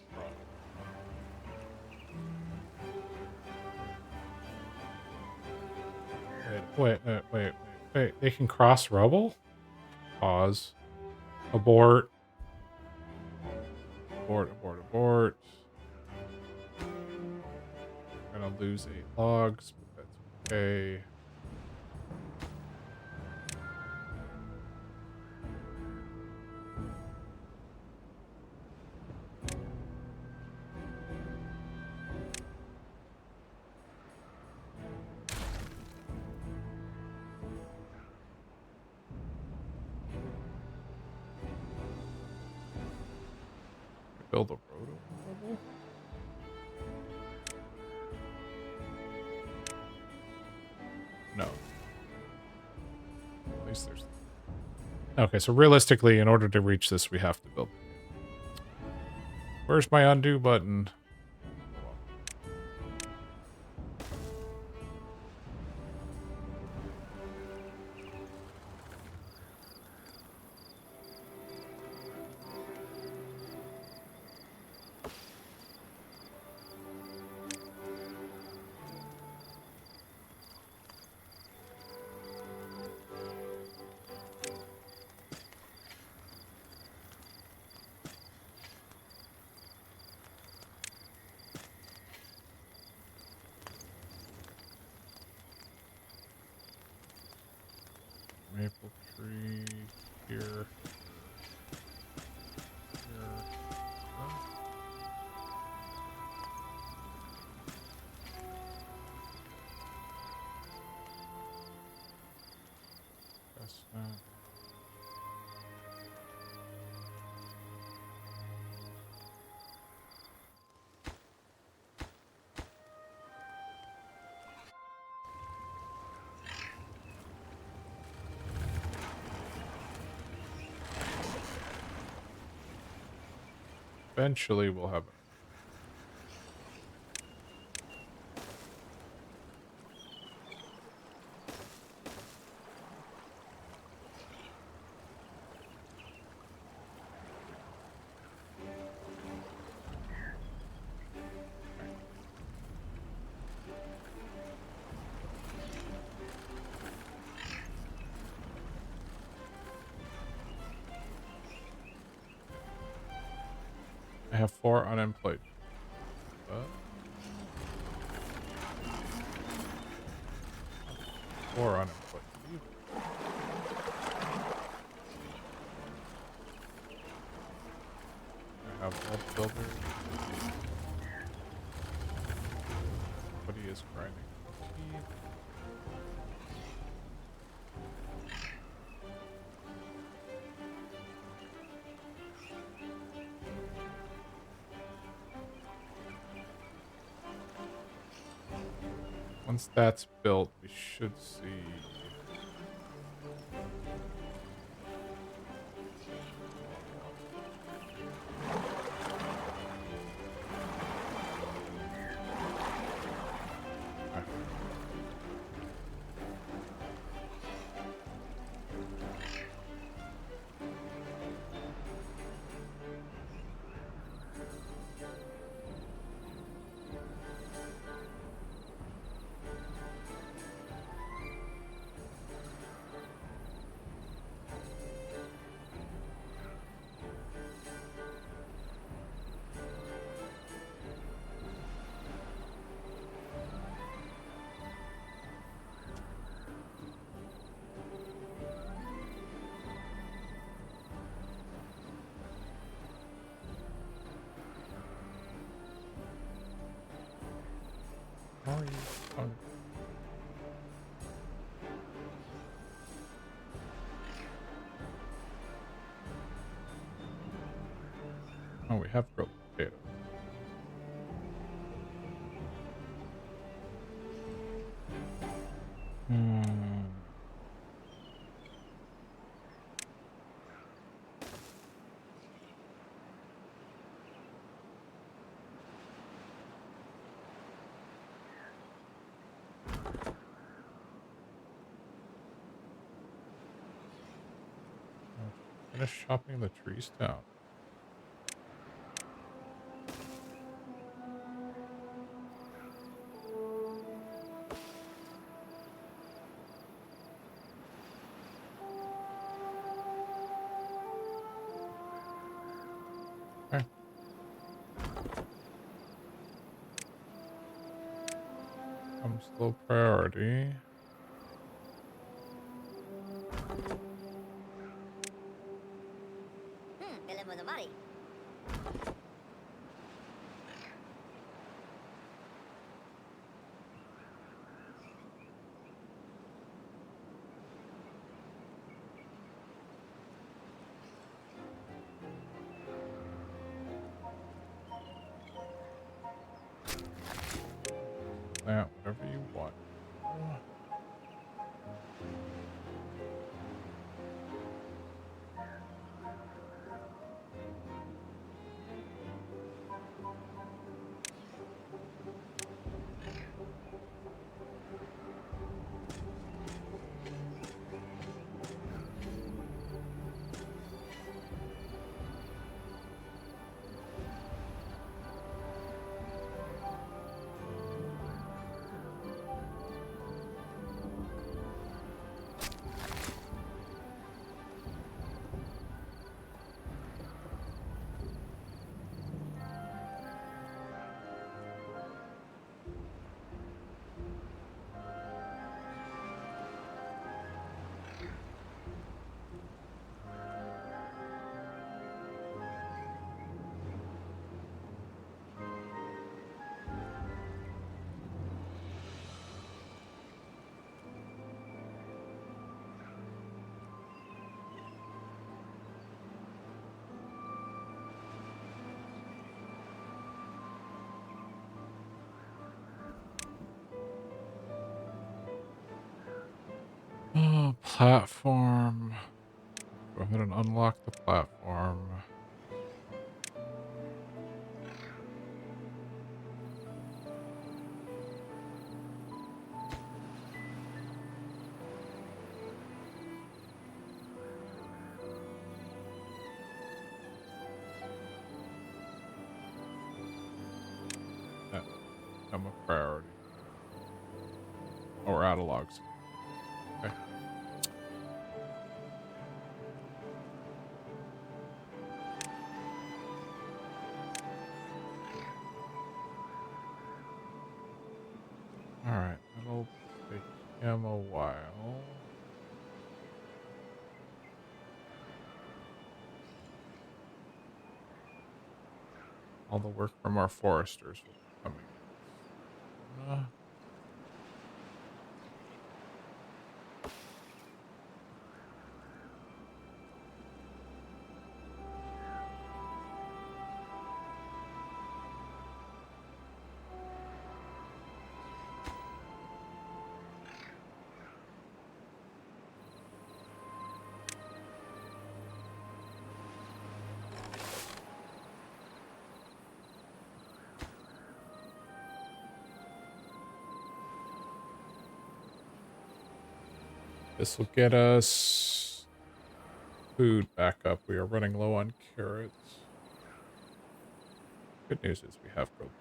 problem. Wait. They can cross rubble? Pause. Abort. Abort. Gonna lose 8 logs, but that's okay. Build a road over rubble? No. At least there's... Okay, so realistically, in order to reach this, we have to build... Where's my undo button? Maple tree here. Here. Oh. That's not. Eventually, we'll have it. I have 4 unemployed. What? 4 unemployed. I have all builders. But he is grinding. Once that's built, we should see. How are you? Oh, we have grilled potato. finish chopping the trees down. Okay. Comes low priority. That, whatever you want. Oh, platform. Go ahead and unlock the platform. That become a priority. Oh, we're out of logs. Okay. Alright, that'll take him a while. All the work from our foresters will be coming. This will get us food back up. We are running low on carrots. Good news is we have growth.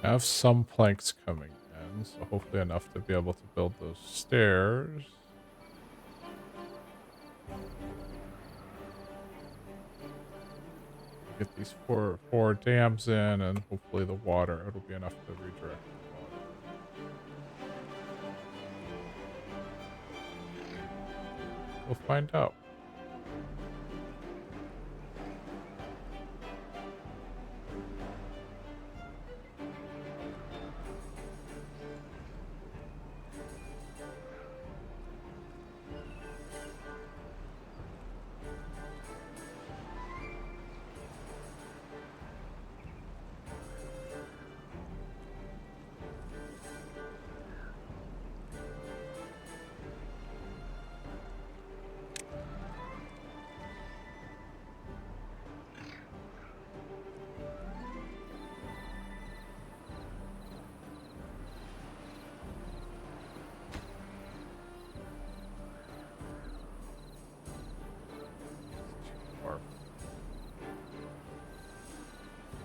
I have some planks coming in, so hopefully enough to be able to build those stairs. Get these four dams in, and hopefully the water, it'll be enough to redirect the water. We'll find out.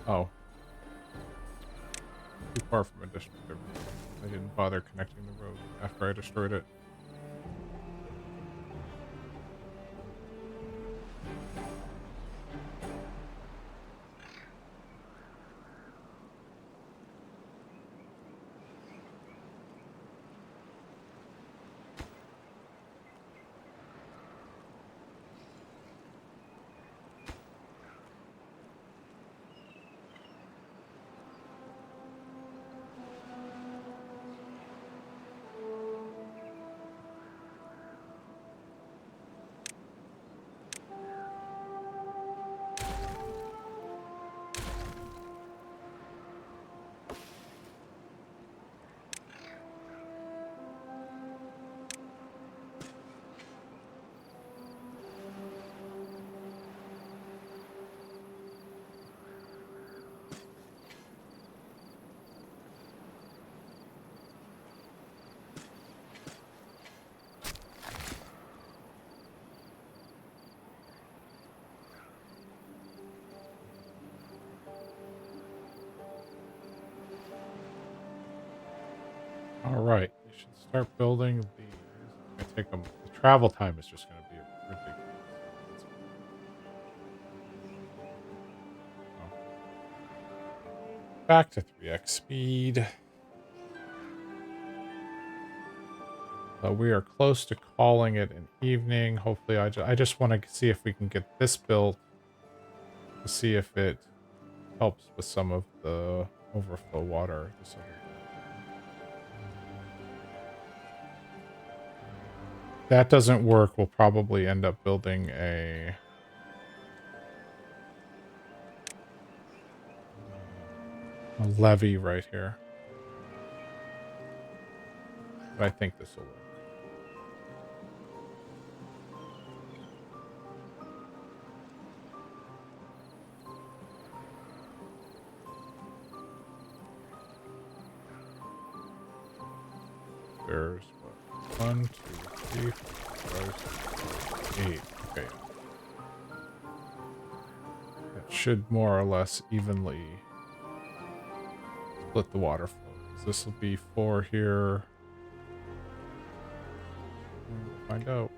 Oh. Too far from a district. I didn't bother connecting the road after I destroyed it. All right, we should start building these. It's gonna take them. The travel time is just going to be ridiculous. Oh. Back to 3x speed. We are close to calling it an evening. Hopefully, I just want to see if we can get this built to see if it helps with some of the overflow water. That doesn't work. We'll probably end up building a levee right here. But I think this will work. There's what? 1, 2, 3, 4, 5, 6, 8. Okay. That should more or less evenly split the water flows. This will be 4 here. We'll find out.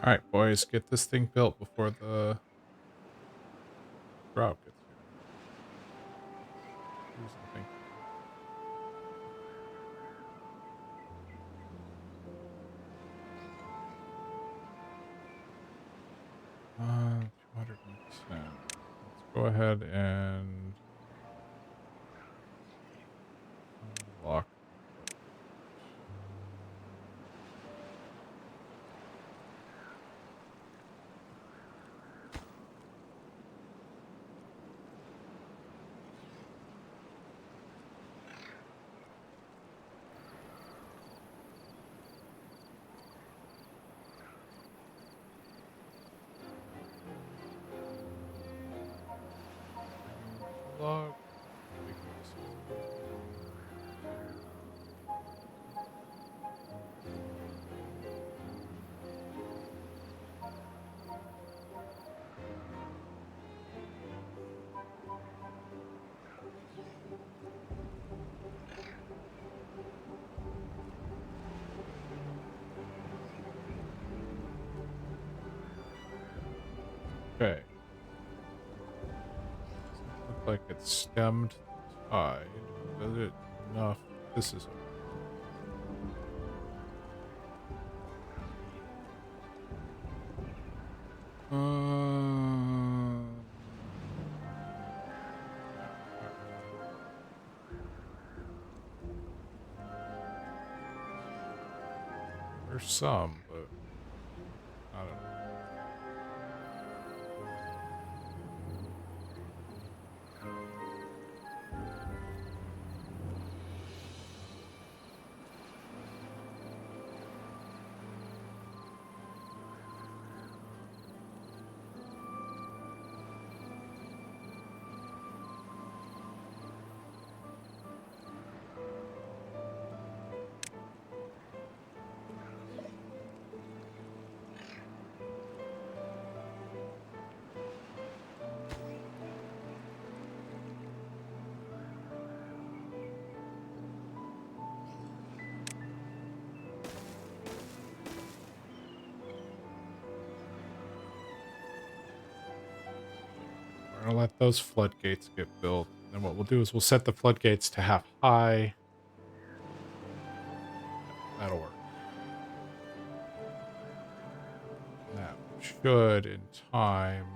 All right, boys, get this thing built before the drought gets here. Please and thank you. Uh, 210. Let's go ahead and block. Log. Okay. Doesn't look like it's stemmed the tide. Does it enough? This is there's some, but I don't know. We're gonna let those floodgates get built. And then what we'll do is we'll set the floodgates to half high. That'll work. That should, in time,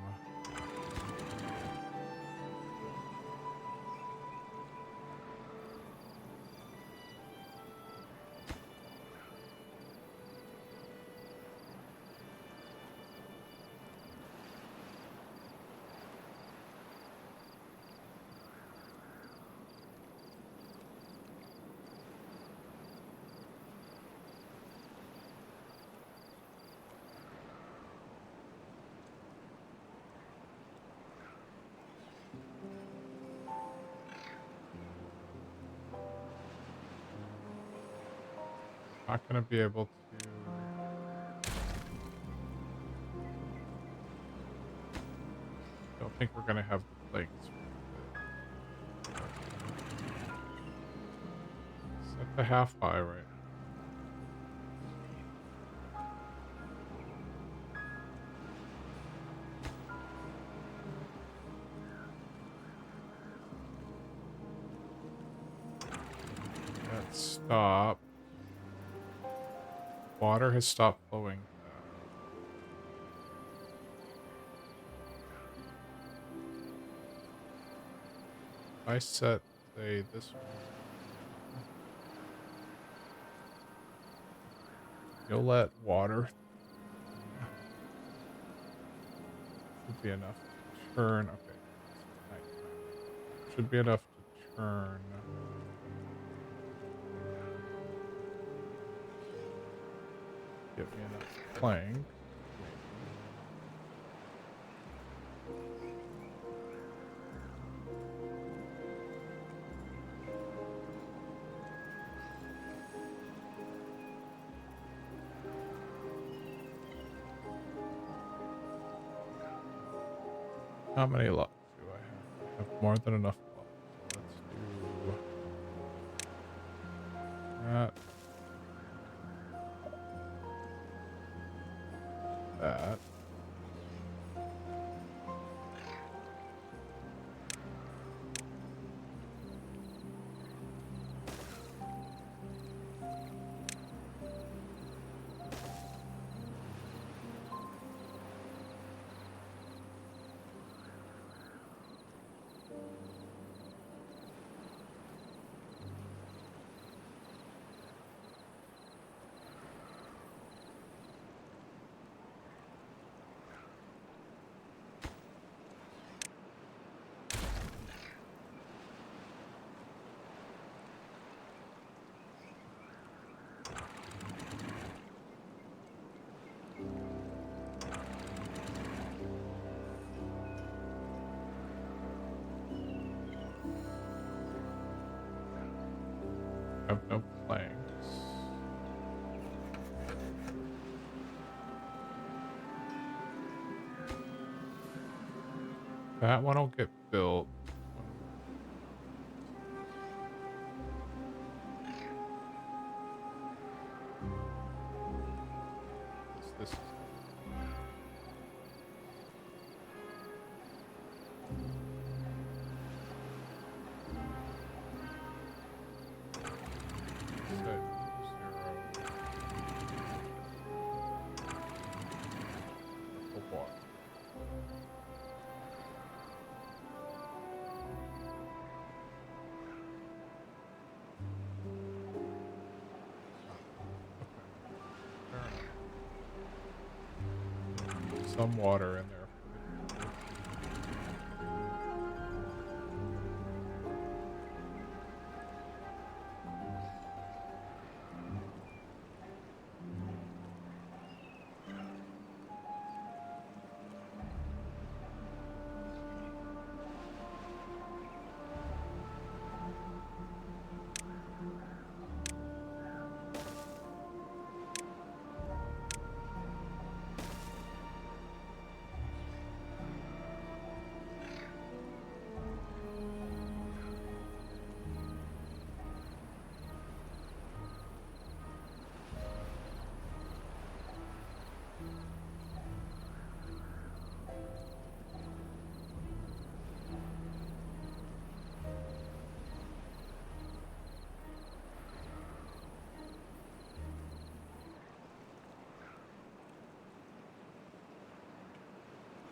not gonna be able to. Don't think we're gonna have the legs. Set the half high right. Let's stop. Water has stopped flowing. I set, say, this one. You'll let water. Should be enough to turn. Okay. Nighttime. Should be enough to turn. Give me enough plank. How many logs do I have? I have more than enough logs. So let's do that. That. have no planks. That one will get built. This is some water in there.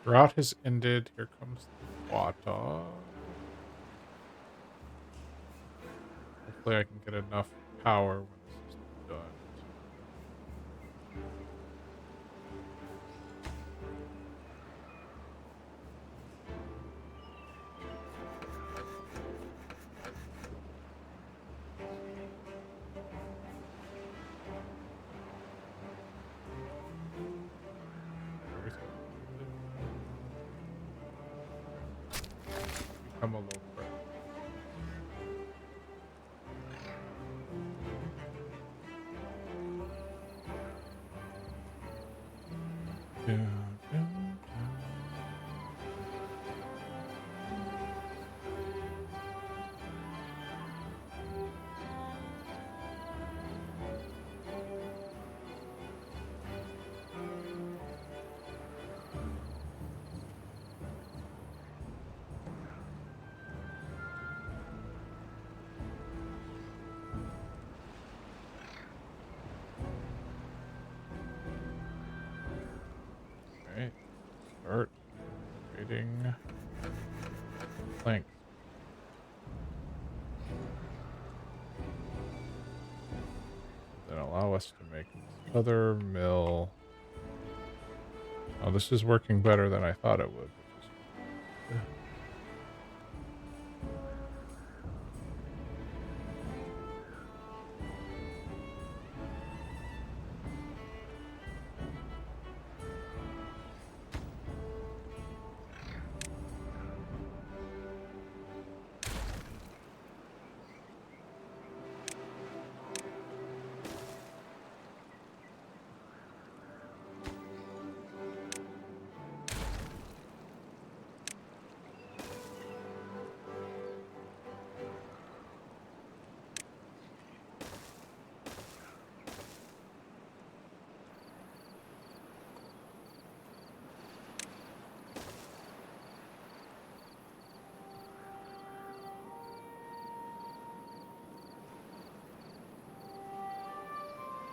Drought has ended. Here comes the water. Hopefully I can get enough power when this is done. Become a low threat. Alright, start creating planks. Then allow us to make this other mill. Oh, this is working better than I thought it would.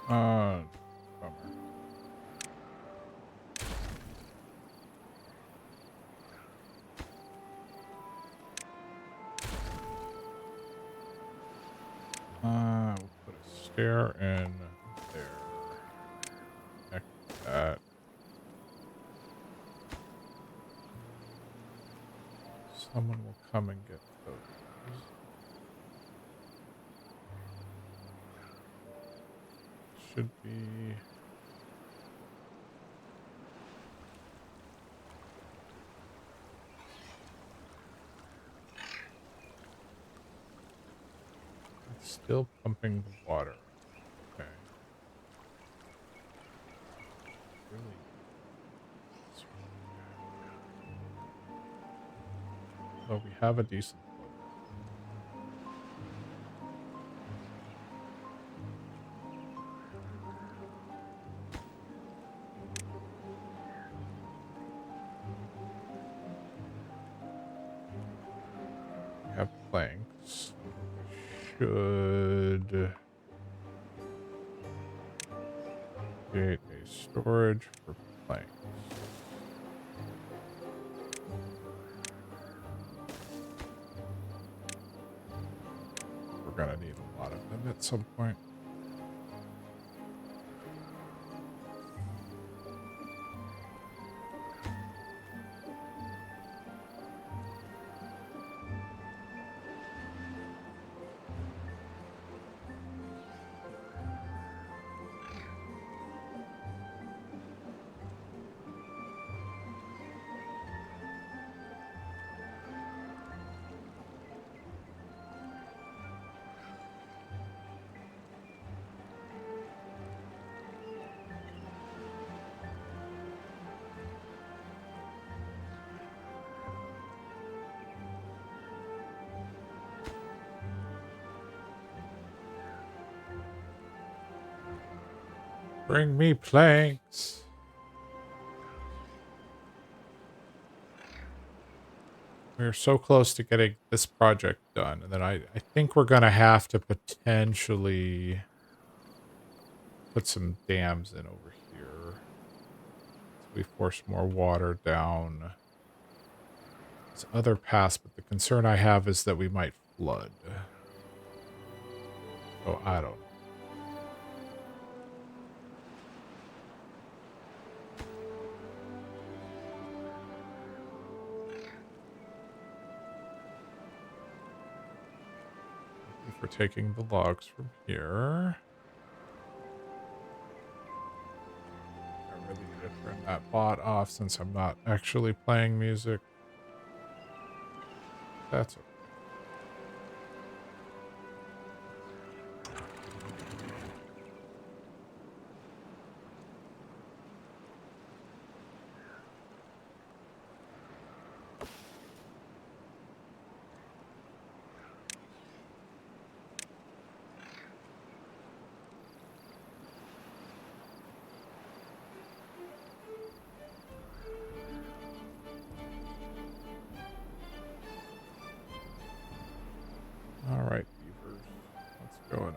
Bummer. We'll put a stair in there. Connect that. Someone will come and get those. Should be. Still pumping the water. Okay. Really? Well, we have a decent flow. We have planks. We should create a storage for planks. We're gonna need a lot of them at some point. Bring me planks. We're so close to getting this project done. And then I think we're going to have to potentially put some dams in over here. So we force more water down this other pass. But the concern I have is that we might flood. Oh, I don't know. If we're taking the logs from here. I really need to turn that bot off since I'm not actually playing music. That's okay. All right, beavers. What's going on?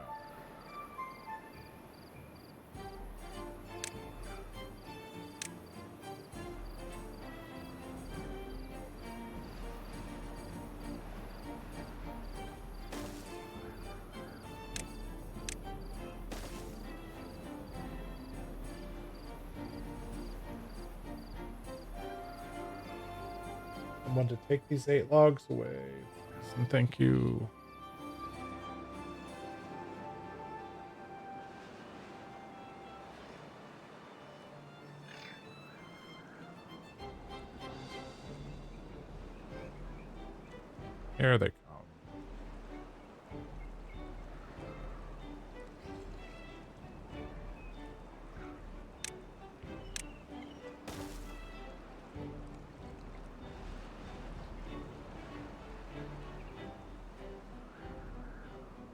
Someone to take these 8 logs away. Please and thank you. Here they come.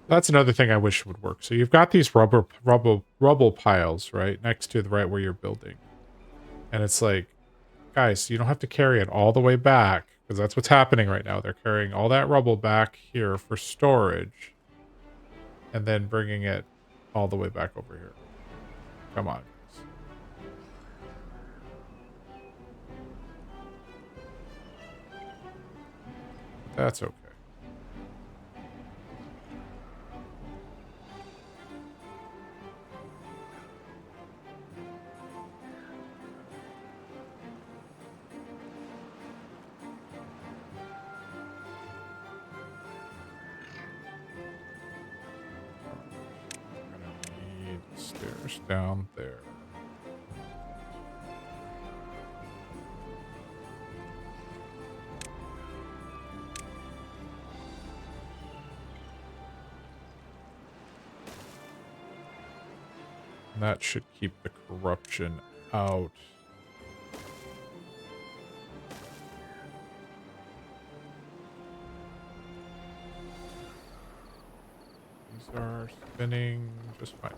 That's another thing I wish would work. So you've got these rubble piles, right, next to the right where you're building. And it's like, guys, you don't have to carry it all the way back, because that's what's happening right now. They're carrying all that rubble back here for storage, and then bringing it all the way back over here. Come on, guys. That's okay. Stairs down there. And that should keep the corruption out. These are spinning just fine.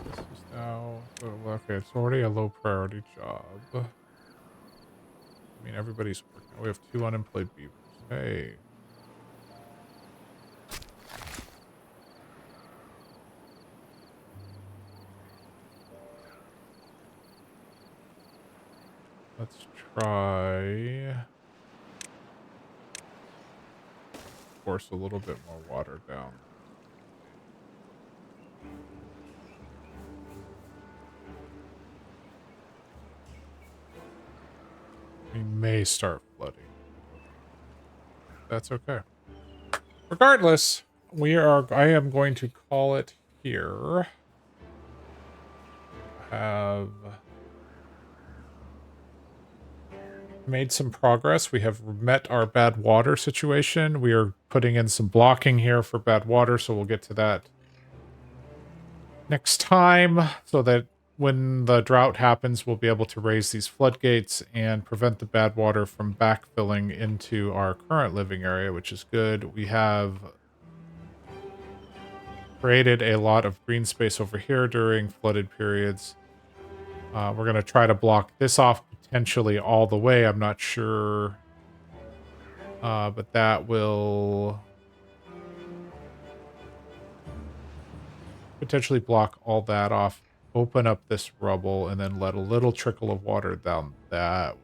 This is now, oh, okay, it's already a low priority job. I mean, everybody's working. We have 2 unemployed beavers. Hey. Let's try force a little bit more water down. We may start flooding. That's okay. Regardless, I am going to call it here. Have made some progress. We have met our bad water situation. We are putting in some blocking here for bad water, so we'll get to that next time, so that when the drought happens, we'll be able to raise these floodgates and prevent the bad water from backfilling into our current living area, which is good. We have created a lot of green space over here during flooded periods. We're going to try to block this off potentially all the way. I'm not sure. But that will potentially block all that off. Open up this rubble and then let a little trickle of water down that way.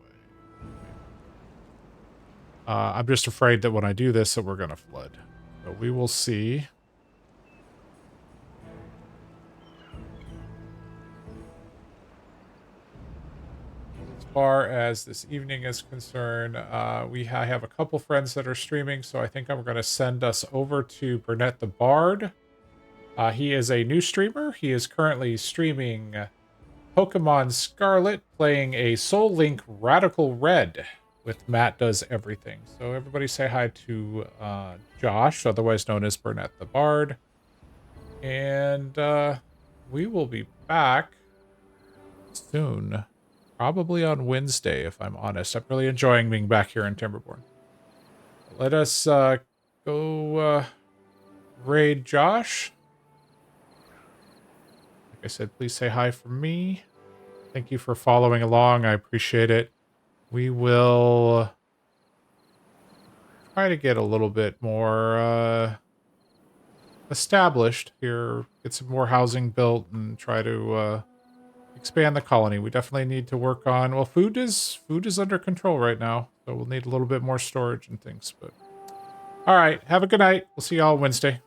I'm just afraid that when I do this that we're going to flood. So we will see. As far as this evening is concerned, I have a couple friends that are streaming, so I think I'm going to send us over to Burnett the Bard. He is a new streamer. He is currently streaming Pokemon Scarlet, playing a Soul Link Radical Red with Matt Does Everything. So everybody say hi to Josh, otherwise known as Burnett the Bard. And we will be back soon. Probably on Wednesday, if I'm honest. I'm really enjoying being back here in Timberborn. Let us go raid Josh. Like I said, please say hi from me. Thank you for following along. I appreciate it. We will try to get a little bit more established here, get some more housing built, and try to expand the colony. We definitely need to work on, well, food is under control right now, so we'll need a little bit more storage and things. But all right, have a good night. We'll see y'all Wednesday.